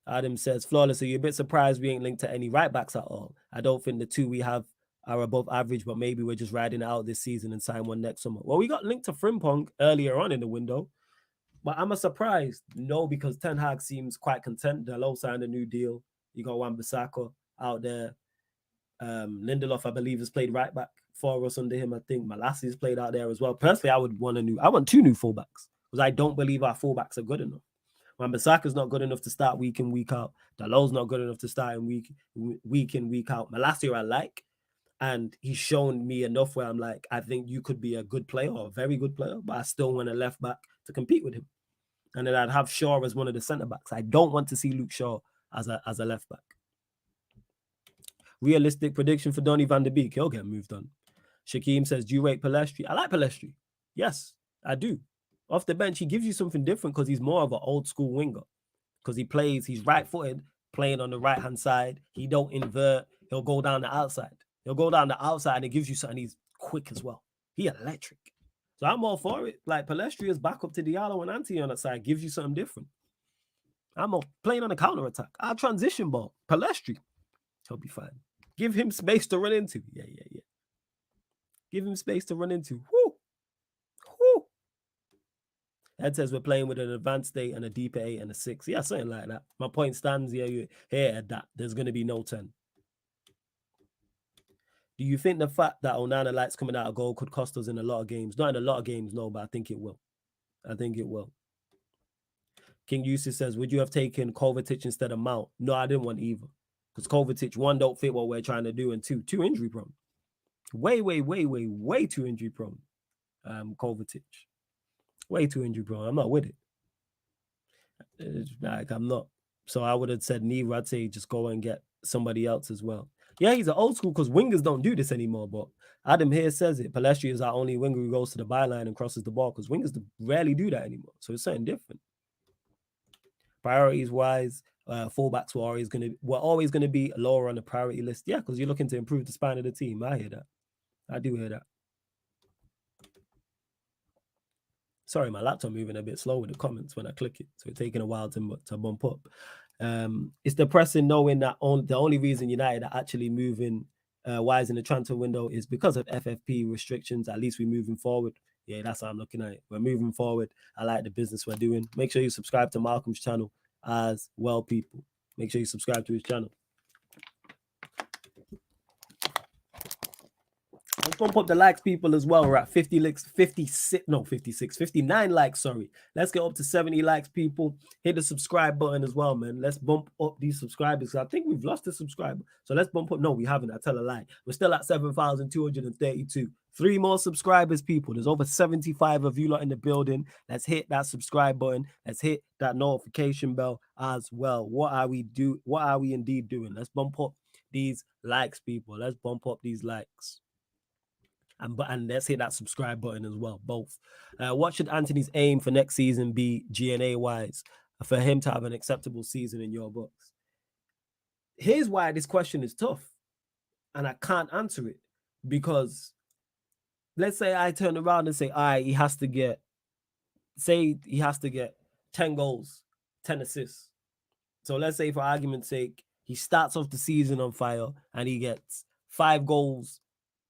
Adam says, flawless, are you a bit surprised we ain't linked to any right backs at all? I don't think the 2 we have are above average, but maybe we're just riding it out this season and sign one next summer. Well, we got linked to Frimpong earlier on in the window, but I'm a surprised. No, because Ten Hag seems quite content. Dalot signed a new deal. You got Wan-Bissaka out there. Lindelof, I believe, has played right back for us under him. I think Malassi's played out there as well. Personally, I want 2 new fullbacks because I don't believe our fullbacks are good enough. Wan-Bissaka's not good enough to start week in, week out. Dalot's not good enough to start in week in, week out. Malassi I like, and he's shown me enough where I'm like, I think you could be a good player or a very good player, but I still want a left back to compete with him. And then I'd have Shaw as one of the centre backs. I don't want to see Luke Shaw as a left back. Realistic prediction for Donny van der Beek. He'll get moved on. Shakeem says, do you rate Pellistri? I like Pellistri. Yes, I do. Off the bench, he gives you something different because he's more of an old school winger. Because he's right-footed, playing on the right-hand side. He don't invert. He'll go down the outside. And it gives you something. He's quick as well. He electric. So I'm all for it. Like Pellistri is back up to Diallo and Anthony on that side. Gives you something different. I'm playing on a counter-attack. I'll transition ball. Pellistri. He'll be fine. Give him space to run into. Yeah. Give him space to run into. Woo! Ed says we're playing with an advanced 8 and a deeper 8 and a 6. Yeah, something like that. My point stands here at that. There's going to be no 10. Do you think the fact that Onana likes coming out of goal could cost us in a lot of games? Not in a lot of games, no, but I think it will. King Yusuf says, would you have taken Kovacic instead of Mount? No, I didn't want either. Because Kovacic, one, don't fit what we're trying to do, and two injury prone. Way too injury prone. Kovacic. Way too injury prone. I'm not with it. It's like, I'm not. So I would have said neither. I'd say just go and get somebody else as well. Yeah, he's an old school because wingers don't do this anymore. But Adam here says it. Palestri is our only winger who goes to the byline and crosses the ball because wingers rarely do that anymore. So it's something different. Priorities wise, fullbacks were always gonna be lower on the priority list. Yeah, because you're looking to improve the spine of the team. I hear that. I do hear that. Sorry, my laptop moving a bit slow with the comments when I click it, so it's taking a while to bump up. It's depressing knowing that the only reason United are actually moving wise in the transfer window is because of FFP restrictions. At least we're moving forward. Yeah, that's how I'm looking at it. We're moving forward. I like the business we're doing. Make sure you subscribe to Malcolm's channel as well, people. Make sure you subscribe to his channel. Let's bump up the likes, people, as well. We're at 59 likes, sorry. Let's get up to 70 likes, people. Hit the subscribe button as well, man. Let's bump up these subscribers. I think we've lost a subscriber. So let's bump up. No, we haven't. I tell a lie. We're still at 7,232. 3 more subscribers, people. There's over 75 of you lot in the building. Let's hit that subscribe button. Let's hit that notification bell as well. What are we indeed doing? Let's bump up these likes, people. Let's bump up these likes. And let's hit that subscribe button as well, both. What should Anthony's aim for next season be, GNA-wise, for him to have an acceptable season in your books? Here's why this question is tough, and I can't answer it, because let's say I turn around and say, all right, he has to get 10 goals, 10 assists. So let's say, for argument's sake, he starts off the season on fire and he gets 5 goals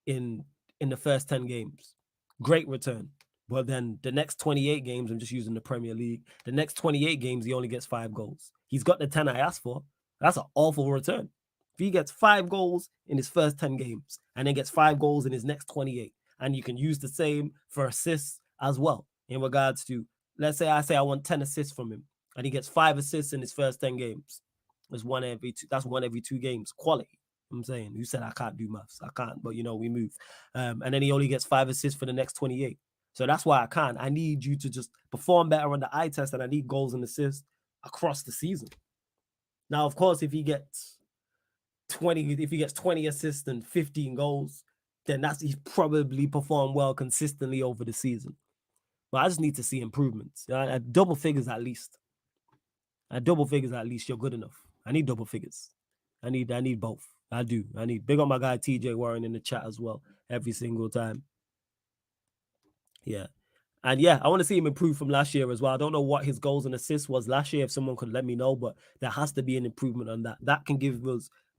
in the first 10 games. Great return. But then the next 28 games, I'm just using the Premier League, the next 28 games, he only gets 5 goals. He's got the 10 I asked for. That's an awful return. If he gets 5 goals in his first 10 games and then gets 5 goals in his next 28, and you can use the same for assists as well, in regards to, let's say I want 10 assists from him and he gets 5 assists in his first 10 games. That's one every 2 games. Quality. I'm saying, you said I can't do maths. I can't, but we move. And then he only gets 5 assists for the next 28. So that's why I can't. I need you to just perform better on the eye test, and I need goals and assists across the season. Now, of course, if he gets 20 assists and 15 goals, then he's probably performed well consistently over the season. But I just need to see improvements. At double figures at least. At double figures at least, you're good enough. I need double figures. I need both. I do. I need big on my guy TJ Warren in the chat as well every single time. Yeah. And yeah, I want to see him improve from last year as well. I don't know what his goals and assists was last year. If someone could let me know, but there has to be an improvement on that. That can give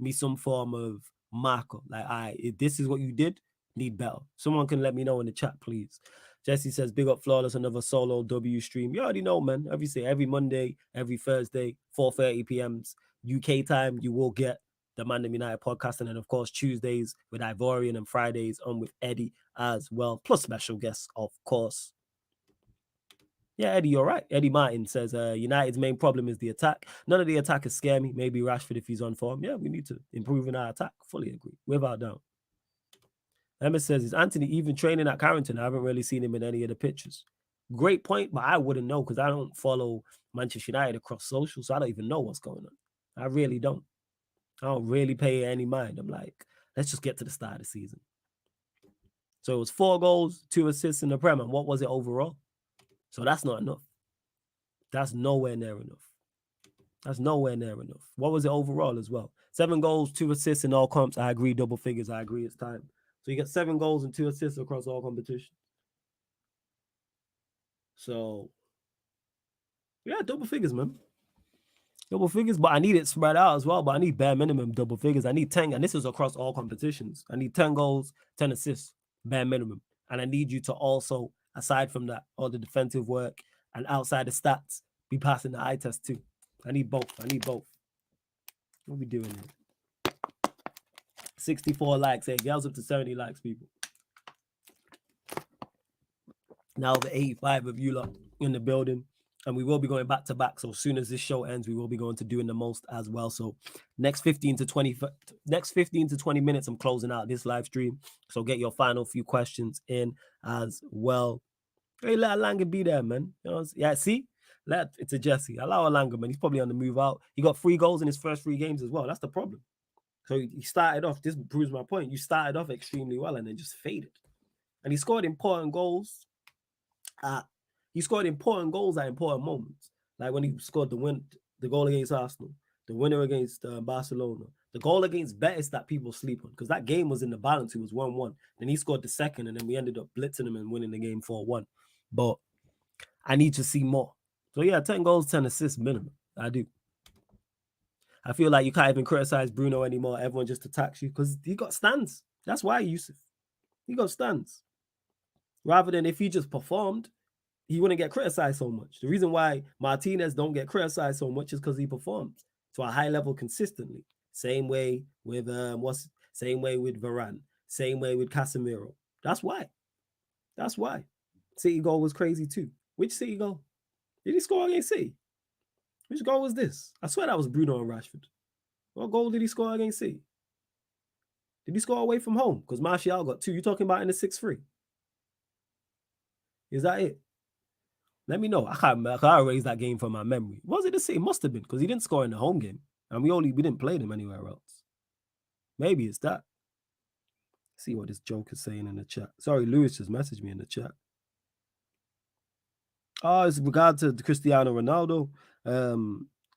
me some form of marker. Like, if this is what you did, need better. Someone can let me know in the chat, please. Jesse says, big up Flawless, another solo W stream. You already know, man. Every Monday, every Thursday, 4:30 p.m. UK time, you will get the ManDem United podcast, and then of course Tuesdays with Ivorian and Fridays on with Eddie as well, plus special guests, of course. Yeah, Eddie, you're right. Eddie Martin says United's main problem is the attack. None of the attackers scare me. Maybe Rashford if he's on form. Yeah, we need to improve in our attack. Fully agree, without doubt. Emma says, is Anthony even training at Carrington? I haven't really seen him in any of the pictures. Great point, but I wouldn't know because I don't follow Manchester United across social, so I don't even know what's going on. I really don't. I don't really pay any mind. I'm like, let's just get to the start of the season. So it was 4 goals, 2 assists in the Prem. And what was it overall? So that's not enough. That's nowhere near enough. That's nowhere near enough. What was it overall as well? 7 goals, 2 assists in all comps. I agree. Double figures. I agree. It's time. So you get 7 goals and 2 assists across all competitions. So, yeah, double figures, man. Double figures, but I need it spread out as well. But I need bare minimum double figures. I need 10, and this is across all competitions. I need 10 goals, 10 assists, bare minimum. And I need you to also, aside from that, all the defensive work and outside the stats, be passing the eye test too. I need both. What are we doing here? 64 likes. Hey, girls up to 70 likes, people. Now the 85 of you lot in the building. And we will be going back to back. So as soon as this show ends, we will be going to doing the most as well. So next 15 to 20 minutes, I'm closing out this live stream. So get your final few questions in as well. Hey, let Alanga be there, man. You know, yeah, see? It's a Jesse. Allow Alanga, man. He's probably on the move out. He got 3 goals in his first 3 games as well. That's the problem. So he started off, this proves my point. You started off extremely well and then just faded. And he scored important goals at important moments. Like when he scored the goal against Arsenal, the winner against Barcelona, the goal against Betis that people sleep on, because that game was in the balance. It was 1-1. Then he scored the second, and then we ended up blitzing him and winning the game 4-1. But I need to see more. So yeah, 10 goals, 10 assists minimum. I do. I feel like you can't even criticize Bruno anymore. Everyone just attacks you because he got stands. That's why, Yusuf. He got stands. Rather than if he just performed, he wouldn't get criticized so much. The reason why Martinez don't get criticized so much is because he performs to a high level consistently. Same way with Varane. Same way with Casemiro. That's why. City goal was crazy too. Which City goal? Did he score against City? Which goal was this? I swear that was Bruno and Rashford. What goal did he score against City? Did he score away from home? Because Martial got 2. You're talking about in the 6-3. Is that it? Let me know. I can't erase that game from my memory. Was it the City? It must have been, because he didn't score in the home game. And we didn't play them anywhere else. Maybe it's that. See what this joker's saying in the chat. Sorry, Lewis just messaged me in the chat. It's regard to Cristiano Ronaldo.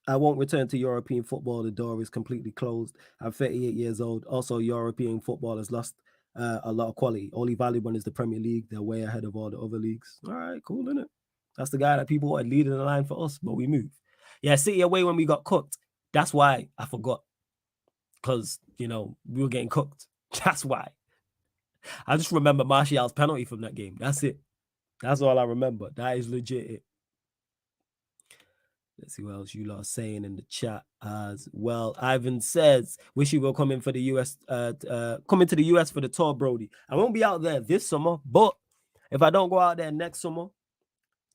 I won't return to European football. The door is completely closed. I'm 38 years old. Also, European football has lost a lot of quality. Only valuable is the Premier League. They're way ahead of all the other leagues. All right, cool, isn't it? That's the guy that people wanted leading the line for us, but we move. Yeah, City away when we got cooked. That's why I forgot. Because, we were getting cooked. That's why. I just remember Martial's penalty from that game. That's it. That's all I remember. That is legit it. Let's see what else you lot are saying in the chat as well. Ivan says, wish you will come in for the US, come into the US for the tour, Brody. I won't be out there this summer, but if I don't go out there next summer,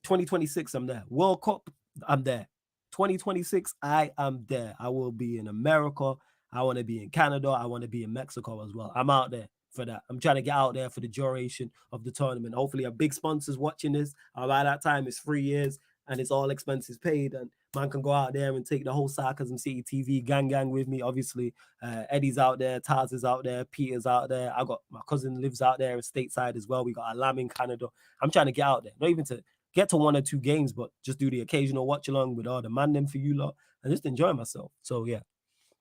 2026, I'm there. World Cup, I'm there. 2026, I am there. I will be in America. I want to be in Canada. I want to be in Mexico as well. I'm out there for that. I'm trying to get out there for the duration of the tournament. Hopefully, a big sponsor's watching this. By that time, it's 3 years and it's all expenses paid. And man can go out there and take the whole Sarcasm City TV gang with me. Obviously, Eddie's out there, Taz is out there, Peter's out there. I got my cousin lives out there stateside as well. We got Alam in Canada. I'm trying to get out there, not even to get to 1 or 2 games, but just do the occasional watch along with all the ManDem for you lot and just enjoy myself. So yeah,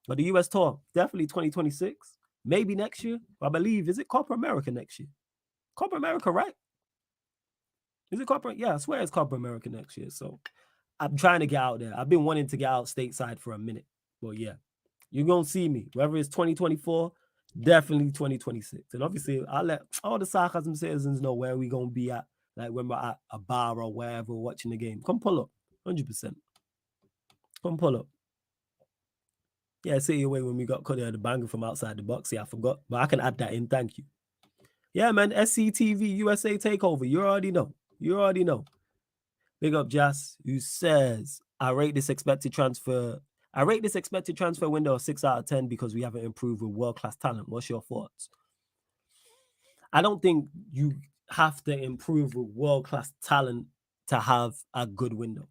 but the US tour, definitely 2026, maybe next year. I believe, is it Copa America next year? Copa America, right? Is it Copa? Yeah, I swear it's Copa America next year. So I'm trying to get out there. I've been wanting to get out stateside for a minute. Well, yeah, you're going to see me, whether it's 2024, definitely 2026. And obviously, I'll let all the Sarcasm citizens know where we're going to be at. Like when we're at a bar or wherever watching the game. Come pull up. 100%. Come pull up. Yeah, City away when we got cut there, the banger from outside the box. Yeah, I forgot. But I can add that in. Thank you. Yeah, man. SCTV USA Takeover. You already know. Big up Jas, who says, I rate this expected transfer window a 6 out of 10 because we haven't improved with world-class talent. What's your thoughts? I don't think you have to improve with world-class talent to have a good window.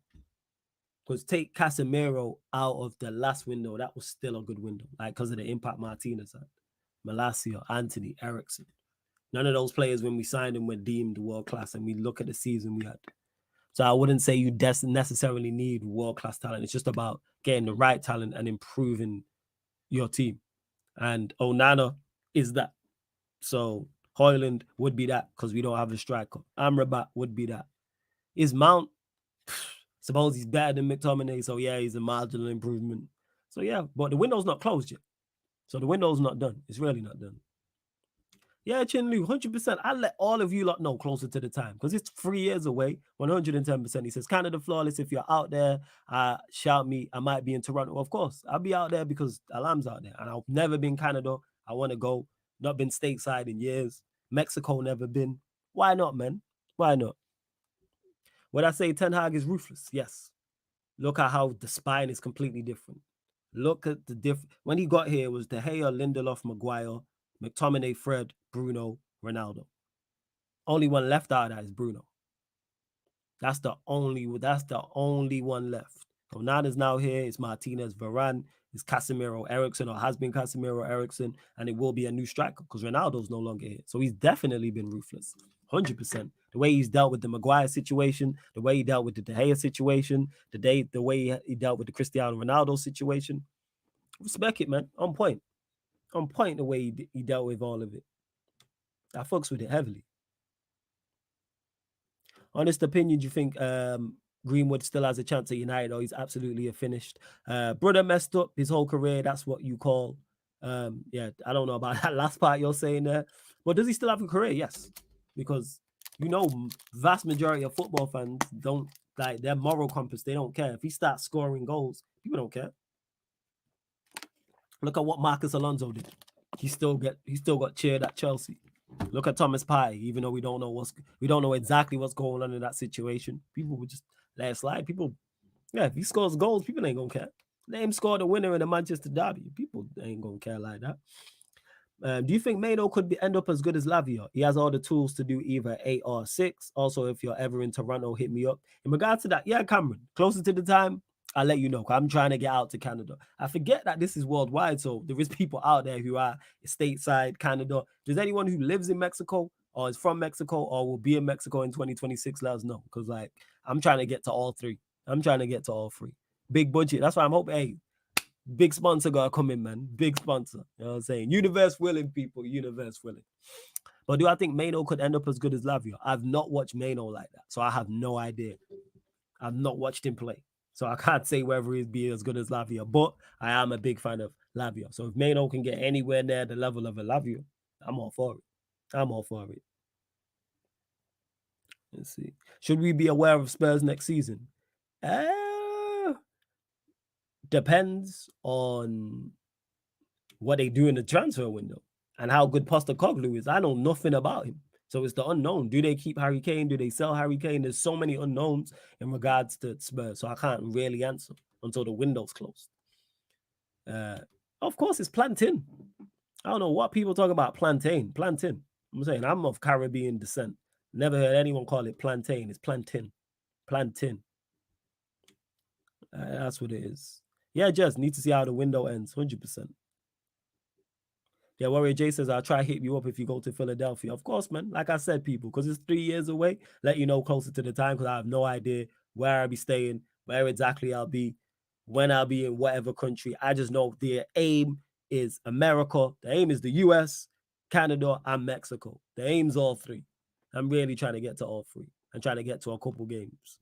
Because take Casemiro out of the last window, that was still a good window. Like, because of the impact Martinez had. Malacia, Anthony, Eriksson. None of those players, when we signed them, were deemed world-class, and we look at the season we had. So I wouldn't say you necessarily need world-class talent. It's just about getting the right talent and improving your team. And Onana is that. So Højlund would be that because we don't have a striker. Amrabat would be that. Is Mount, suppose he's better than McTominay, so yeah, he's a marginal improvement. So yeah, but the window's not closed yet. So the window's not done. It's really not done. Yeah, Chinlu, 100%. I'll let all of you lot know closer to the time because it's 3 years away, 110%. He says, Canada flawless. If you're out there, shout me. I might be in Toronto. Of course, I'll be out there because Alam's out there. And I've never been Canada. I want to go. Not been stateside in years. Mexico, never been. Why not, man? Why not? Would I say Ten Hag is ruthless? Yes. Look at how the spine is completely different. Look at the when he got here, it was De Gea, Lindelof, Maguire, McTominay, Fred, Bruno, Ronaldo. Only one left out of that is Bruno. That's the only one left. Onana's now here. It's Martinez, Varane, it's Casemiro, Ericsson, or has been Casemiro, Ericsson, and it will be a new striker because Ronaldo's no longer here. So he's definitely been ruthless, 100%. The way he's dealt with the Maguire situation, the way he dealt with the De Gea situation, the way he dealt with the Cristiano Ronaldo situation. Respect it, man. On point. On point the way he dealt with all of it. I fucks with it heavily. Honest opinion, do you think Greenwood still has a chance at United, or he's absolutely finished? Brother messed up his whole career. That's what you call. Yeah, I don't know about that last part you're saying there. But does he still have a career? Yes. Because, vast majority of football fans don't, like, their moral compass, they don't care. If he starts scoring goals, people don't care. Look at what Marcus Alonso did. He still got cheered at Chelsea. Look at Thomas Partey, even though we don't know exactly what's going on in that situation. People would just let it slide. People, if he scores goals, people ain't gonna care. Let him score the winner in the Manchester derby. People ain't gonna care like that. Do you think Mano could end up as good as Lavia? He has all the tools to do either 8 or 6. Also, if you're ever in Toronto, hit me up. In regards to that, yeah, Cameron, closer to the time, I'll let you know. I'm trying to get out to Canada. I forget that this is worldwide, so there is people out there who are stateside, Canada. There's anyone who lives in Mexico or is from Mexico or will be in Mexico in 2026, let us know. Because, like, I'm trying to get to all 3. Big budget. That's why I'm hoping, hey, big sponsor gotta come in, man. Big sponsor. You know what I'm saying? Universe willing, people. Universe willing. But do I think Mano could end up as good as Lavia? I've not watched Mano like that, so I have no idea. I've not watched him play. So I can't say whether he'd be as good as Lavia, but I am a big fan of Lavia. So if Mano can get anywhere near the level of a Lavia, I'm all for it. Let's see. Should we be aware of Spurs next season? Depends on what they do in the transfer window and how good Postecoglou is. I know nothing about him. So it's the unknown. Do they keep Harry Kane? Do they sell Harry Kane? There's so many unknowns in regards to Spurs, so I can't really answer until the window's closed. Of course, it's plantain. I don't know what people talk about plantain. Plantain. I'm saying I'm of Caribbean descent. Never heard anyone call it plantain. It's plantain. Plantain. That's what it is. Yeah, just need to see how the window ends. 100%. Yeah, Warrior J says, I'll try to hit you up if you go to Philadelphia. Of course, man. Like I said, people, because it's 3 years away, let you know closer to the time because I have no idea where I'll be staying, where exactly I'll be, when I'll be in whatever country. I just know the aim is America. The aim is the US, Canada, and Mexico. The aim's all 3. I'm really trying to get to all 3 and trying to get to a couple games.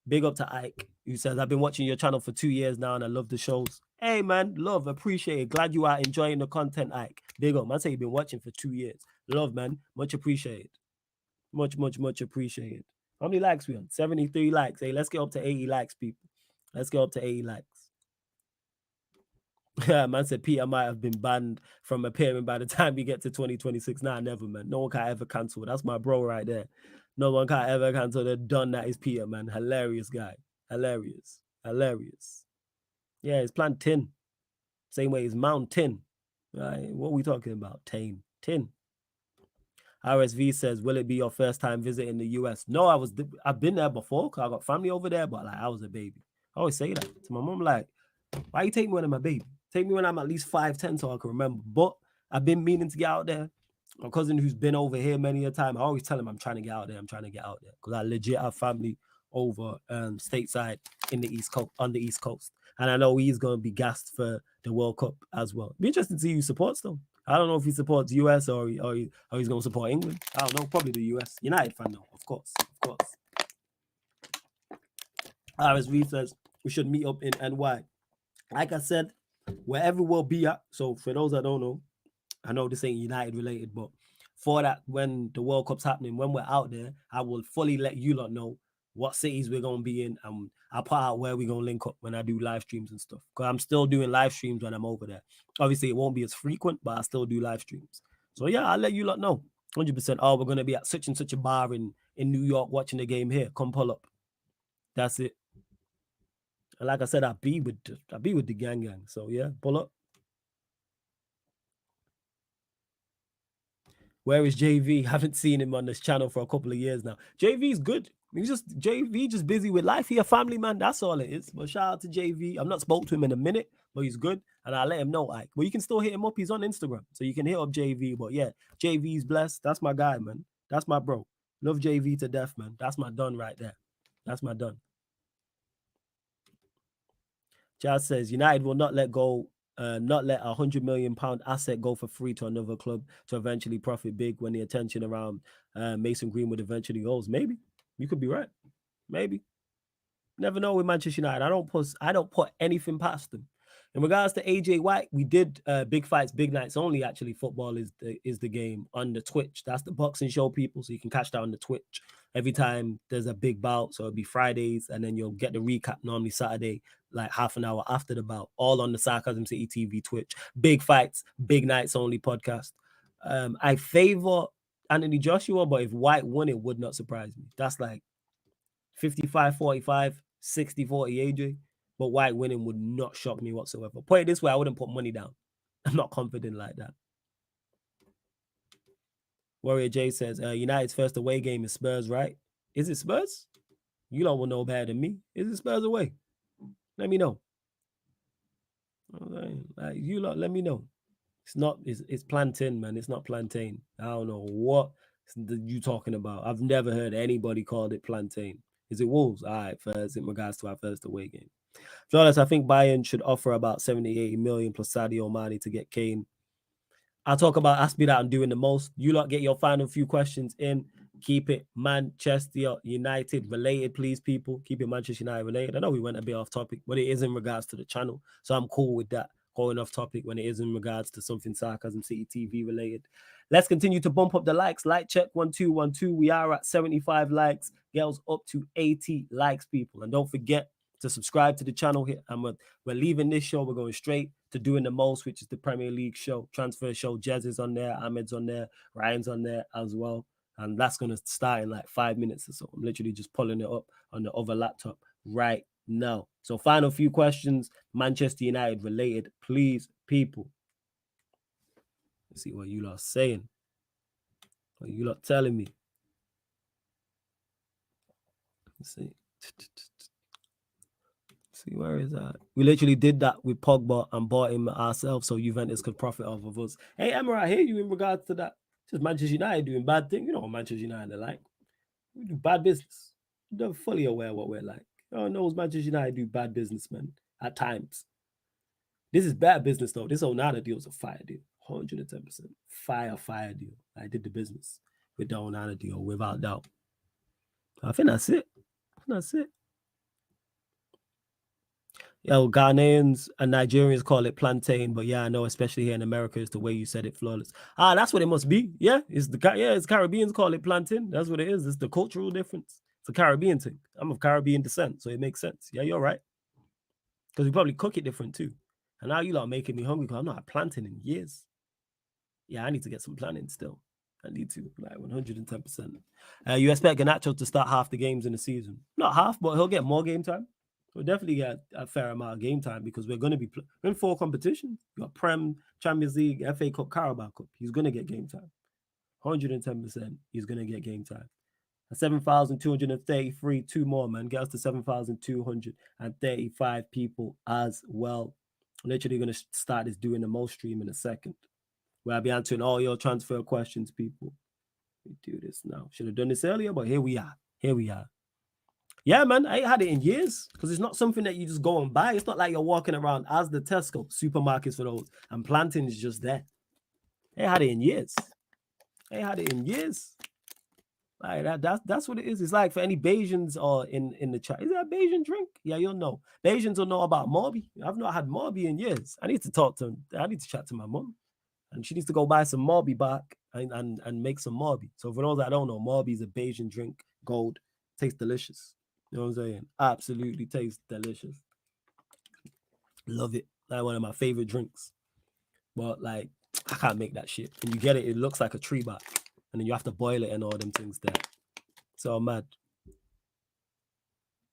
Big up to Ike, who says, I've been watching your channel for 2 years now and I love the shows. Hey, man, love, appreciate it. Glad you are enjoying the content, Ike. Big up, man. Say you've been watching for 2 years. Love, man. Much appreciated. Much appreciated. How many likes we on? 73 likes. Hey, let's get up to 80 likes, people. Let's get up to 80 likes. Yeah, man said Peter might have been banned from appearing by the time we get to 2026. Nah, never, man. No one can ever cancel. That's my bro right there. No one can ever cancel the done that is Peter, man. Hilarious guy. Hilarious. Yeah, it's plantain. Same way as mountain. Right? What are we talking about? Tin. RSV says, will it be your first time visiting the US? No, I've been there before because I got family over there, but like I was a baby. I always say that to my mom, like, why you take me when I'm a baby? Take me when I'm at least 5'10" so I can remember. But I've been meaning to get out there. My cousin who's been over here many a time, I always tell him I'm trying to get out there. Because I legit have family over stateside in the East Coast, on the East Coast. And I know he's going to be gassed for the World Cup as well. Be interested to see who supports them. I don't know if he supports US or he's going to support England. I don't know. Probably the US. United fan, though. Of course. RSV says we should meet up in NY. Like I said, wherever we'll be at. So for those that don't know, I know this ain't United related, but for that, when the World Cup's happening, when we're out there, I will fully let you lot know what cities we're going to be in. And I'll put out where we're going to link up when I do live streams and stuff. Because I'm still doing live streams when I'm over there. Obviously, it won't be as frequent, but I still do live streams. So yeah, I'll let you lot know. 100%. Oh, we're going to be at such and such a bar in New York watching the game here. Come pull up. That's it. And like I said, I be with the gang. So yeah, pull up. Where is JV? Haven't seen him on this channel for a couple of years now. JV's good. JV just busy with life. He a family man. That's all it is. But shout out to JV. I'm not spoke to him in a minute, but he's good. And I'll let him know. Like, but you can still hit him up. He's on Instagram. So you can hit up JV. But yeah, JV's blessed. That's my guy, man. That's my bro. Love JV to death, man. That's my done right there. That's my done. Jazz says United will not let a £100 million asset go for free to another club to eventually profit big when the attention around Mason Greenwood eventually goes. Maybe you could be right. Maybe. Never know with Manchester United. I don't put anything past them. In regards to AJ White, we did big fights, big nights only. Actually, football is the game on the Twitch. That's the boxing show, people. So you can catch that on the Twitch every time there's a big bout. So it'll be Fridays, and then you'll get the recap normally Saturday, like half an hour after the bout, all on the Sarcasm City TV Twitch. Big fights, big nights only podcast. I favor Anthony Joshua, but if White won, it would not surprise me. That's like 55-45, 60-40 AJ. But White winning would not shock me whatsoever. Put it this way, I wouldn't put money down. I'm not confident like that. Warrior J says, United's first away game is Spurs, right? Is it Spurs? You don't will know better than me. Is it Spurs away? Let me know. Like, you lot, let me know. It's not, it's plantain, man. It's not plantain. I don't know what you talking about. I've never heard anybody called it plantain. Is it Wolves? All right, first in regards to our first away game. Flawless, I think Bayern should offer about 70-80 million plus Sadio Mane to get Kane. I'll talk about Aspie that I'm doing the most. You lot get your final few questions in. Keep it Manchester United related, please, people. Keep it Manchester United related. I know we went a bit off topic, but it is in regards to the channel. So I'm cool with that, going off topic when it is in regards to something Sarcasm City TV related. Let's continue to bump up the likes. Like check 1212. We are at 75 likes. Girls up to 80 likes, people. And don't forget to subscribe to the channel here. And we're leaving this show. We're going straight to doing the most, which is the Premier League show, transfer show. Jez is on there. Ahmed's on there. Ryan's on there as well. And that's going to start in like 5 minutes or so. I'm literally just pulling it up on the other laptop right now. So final few questions, Manchester United related, please, people. Let's see what you lot are saying. What you lot telling me. Let's see. See, where is that? We literally did that with Pogba and bought him ourselves so Juventus could profit off of us. Hey, Emma, I hear you in regards to that. Just Manchester United doing bad things. You know what Manchester United are like. We do bad business. They're fully aware what we're like. Oh, no, Manchester United do bad business, man, at times. This is bad business, though. This Onana deal is a fire deal. 110%. Fire deal. I did the business with the Onana deal, without doubt. I think that's it. That's it. Yo, Ghanaians and Nigerians call it plantain, but yeah, I know, especially here in America, it's the way you said it, Flawless. That's what it must be. Yeah, it's Caribbeans call it plantain. That's what it is. It's the cultural difference. It's a Caribbean thing. I'm of Caribbean descent, so it makes sense. Yeah, you're right. Because we probably cook it different too. And now you lot are making me hungry because I've not had plantain in years. Yeah, I need to get some plantain still. I need to, like 110%. You expect Garnacho to start half the games in the season? Not half, but he'll get more game time. We'll definitely get a fair amount of game time because we're going to be in 4 competitions. You got Prem, Champions League, FA Cup, Carabao Cup. He's going to get game time. 110%. He's going to get game time. 7,233, 2 more, man. Get us to 7,235 people as well. I'm literally going to start this doing the most stream in a second, where I'll be answering all your transfer questions, people. We do this now. Should have done this earlier, but here we are. Here we are. Yeah, man, I ain't had it in years because it's not something that you just go and buy. It's not like you're walking around as the Tesco supermarkets for those, and plantain is just there. I ain't had it in years. I ain't had it in years. Like that's what it is. It's like for any Bajans or in the chat. Is that a Bajan drink? Yeah, you'll know. Bajans will know about Morby. I've not had Morby in years. I need to talk to him. I need to chat to my mom. And she needs to go buy some Morby back and make some Morby. So for those that don't know, Morby is a Bajan drink, gold. Tastes delicious. You know what I'm saying? Absolutely tastes delicious. Love it. Like one of my favorite drinks. But like, I can't make that shit. When you get it, it looks like a tree bark. And then you have to boil it and all them things there. So I'm mad.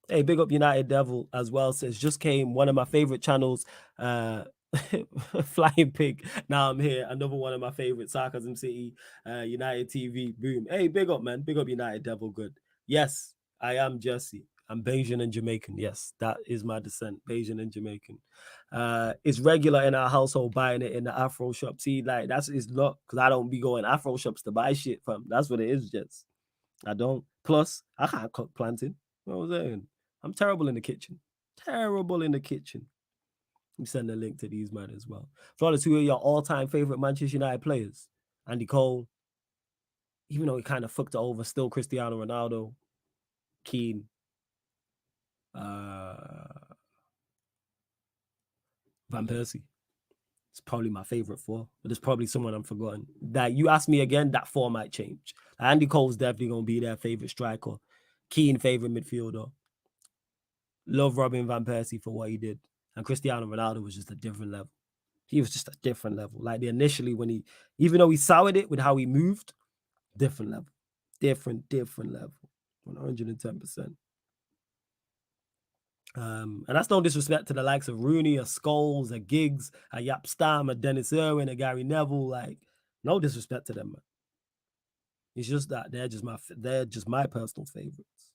Hey, big up United Devil as well. Says just came one of my favorite channels. Flying Pig. Now I'm here. Another one of my favorite Sarcasm City. United TV. Boom. Hey, big up, man. Big up United Devil. Good. Yes, I am Jesse. I'm Bayesian and Jamaican. Yes, that is my descent. Bayesian and Jamaican. It's regular in our household buying it in the Afro shop. See, like that's it's not because I don't be going Afro shops to buy shit from. That's what it is, Jess. I don't. Plus, I can't cook plantain. You know what I'm saying? I'm terrible in the kitchen. Terrible in the kitchen. Let me send a link to these men as well. Flawless, who are your all-time favorite Manchester United players? Andy Cole, even though he kind of fucked it over, still Cristiano Ronaldo, Kane, Van Persie. It's probably my favorite four, but there's probably someone I'm forgotten. That you ask me again, that four might change. Andy Cole's definitely gonna be their favorite striker. Keane favorite midfielder. Love Robin Van Persie for what he did. And Cristiano Ronaldo was just a different level. He was just a different level. Like initially when he, even though he soured it with how he moved, different level. Different level. 110%. And that's no disrespect to the likes of Rooney, or Scholes, or Giggs, a Yap Stam, a Dennis Irwin, a Gary Neville. Like, no disrespect to them, man. It's just that they're just my personal favorites.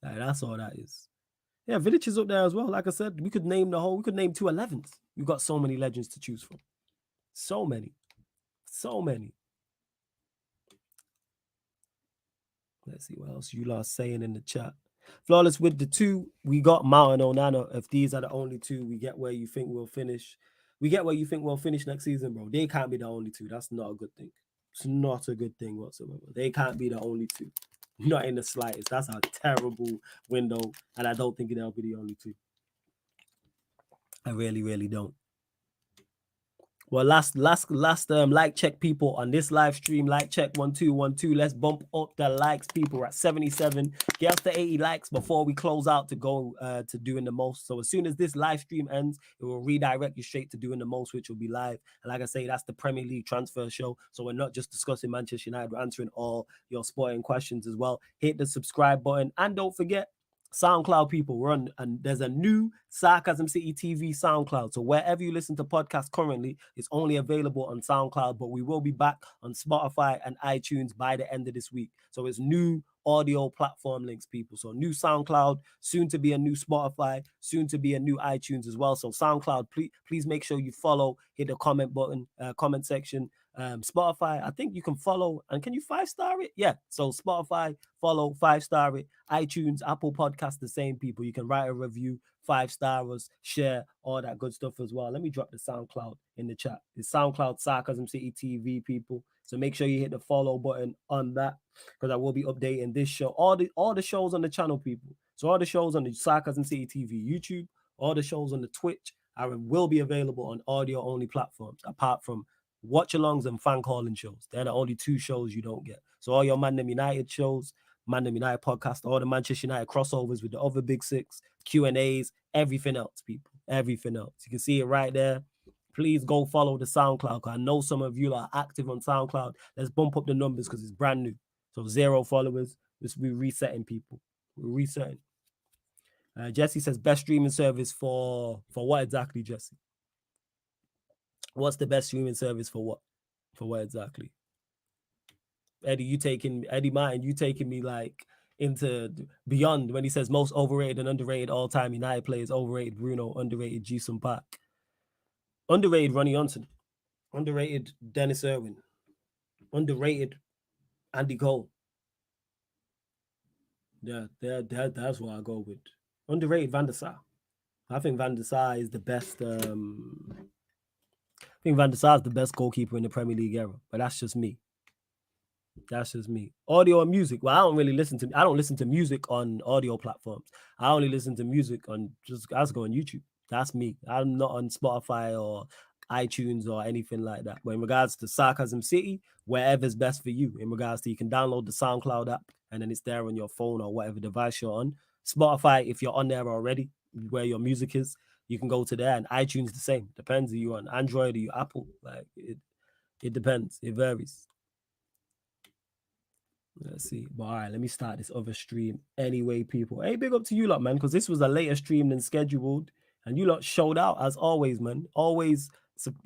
Like, that's all that is. Yeah, Vidic is up there as well. Like I said, we could name 2 11s. We've got so many legends to choose from. So many. Let's see what else you last saying in the chat. Flawless with the 2, we got Mount and Onana. If these are the only 2, we get where you think we'll finish. We get where you think we'll finish next season, bro. They can't be the only 2. That's not a good thing. It's not a good thing whatsoever. They can't be the only 2. Not in the slightest. That's a terrible window, and I don't think they'll be the only 2. I really, really don't. Well, last like check, people, on this live stream. Like check 1212. Let's bump up the likes, people. We're at 77. Get us to 80 likes before we close out to go to doing the most. So as soon as this live stream ends, it will redirect you straight to doing the most, which will be live. And like I say, that's the Premier League transfer show. So we're not just discussing Manchester United, we're answering all your sporting questions as well. Hit the subscribe button, and don't forget, SoundCloud, people, we're on, and there's a new Sarcasm City TV SoundCloud. So wherever you listen to podcasts currently, it's only available on SoundCloud, but we will be back on Spotify and iTunes by the end of this week. So it's new audio platform links, people. So new SoundCloud, soon to be a new Spotify, soon to be a new iTunes as well. So SoundCloud, please make sure you follow, hit the comment button, comment section. Spotify, I think you can follow, and can you 5-star it? Yeah. So Spotify, follow, 5-star it. iTunes, Apple Podcast, the same, people. You can write a review, 5-star us, share, all that good stuff as well. Let me drop the SoundCloud in the chat. It's SoundCloud Sarcasm City TV, people. So make sure you hit the follow button on that, because I will be updating this show, all the shows on the channel, people. So all the shows on the Sarcasm City TV YouTube, all the shows on the Twitch will be available on audio only platforms, apart from watch-alongs and fan calling shows. They're the only 2 shows you don't get. So all your ManDem United shows, ManDem United podcast, all the Manchester United crossovers with the other big 6, Q&As, everything else, people. Everything else. You can see it right there. Please go follow the SoundCloud. I know some of you are active on SoundCloud. Let's bump up the numbers because it's brand new. So 0 followers. We're resetting, people. We're resetting. Jesse says best streaming service for what exactly, Jesse? What's the best streaming service for what? For what exactly? Eddie Martin, you taking me like into beyond when he says most overrated and underrated all-time United players. Overrated Bruno, underrated Jason Park, underrated Ronnie Johnson, underrated Dennis Irwin, underrated Andy Cole. Yeah, that's what I go with. Underrated Van der Sar. I think Van der Sar is the best. I think Van der Sar is the best goalkeeper in the Premier League era, but that's just me. That's just me. Audio and music. Well, I don't listen to music on audio platforms. I only listen to music on I just go on YouTube. That's me. I'm not on Spotify or iTunes or anything like that. But in regards to Sarcasm City, wherever's best for you. In regards to, you can download the SoundCloud app and then it's there on your phone or whatever device you're on. Spotify, if you're on there already, where your music is, you can go to there. And iTunes the same. Depends. Are you on Android or you Apple? Like it depends. It varies. Let's see. But all right, let me start this other stream anyway, people. Hey, big up to you lot, man, because this was a later stream than scheduled. And you lot showed out as always, man. Always,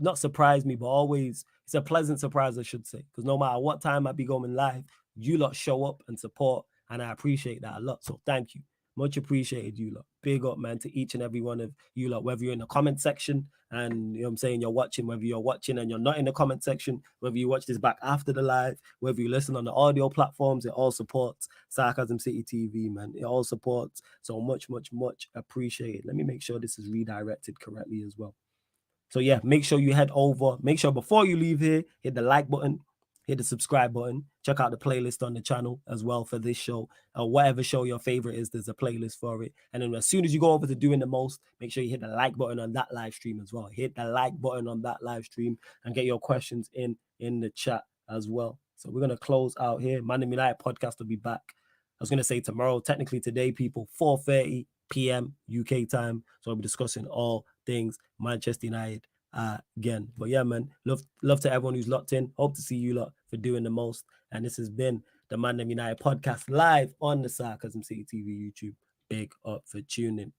not surprise me, but always, it's a pleasant surprise, I should say. Because no matter what time I be going live, you lot show up and support. And I appreciate that a lot. So thank you. Much appreciated, you lot. Big up, man, to each and every one of you lot, whether you're in the comment section and, you know what I'm saying, you're watching, whether you're watching and you're not in the comment section, whether you watch this back after the live, whether you listen on the audio platforms, it all supports Sarcasm City TV, man. It all supports. So much, much, much appreciated. Let me make sure this is redirected correctly as well. So yeah, make sure you head over. Make sure before you leave here, hit the like button, hit the subscribe button. Check out the playlist on the channel as well for this show. Whatever show your favorite is, there's a playlist for it. And then as soon as you go over to Doing the Most, make sure you hit the like button on that live stream as well. Hit the like button on that live stream and get your questions in the chat as well. So we're going to close out here. ManDem United podcast will be back. I was going to say tomorrow, technically today, people, 4:30 p.m. UK time. So I'll be discussing all things Manchester United again. But yeah, man, love to everyone who's locked in. Hope to see you lot for Doing the Most. And this has been the ManDem United podcast live on the Sarcasm City TV YouTube. Big up for tuning in.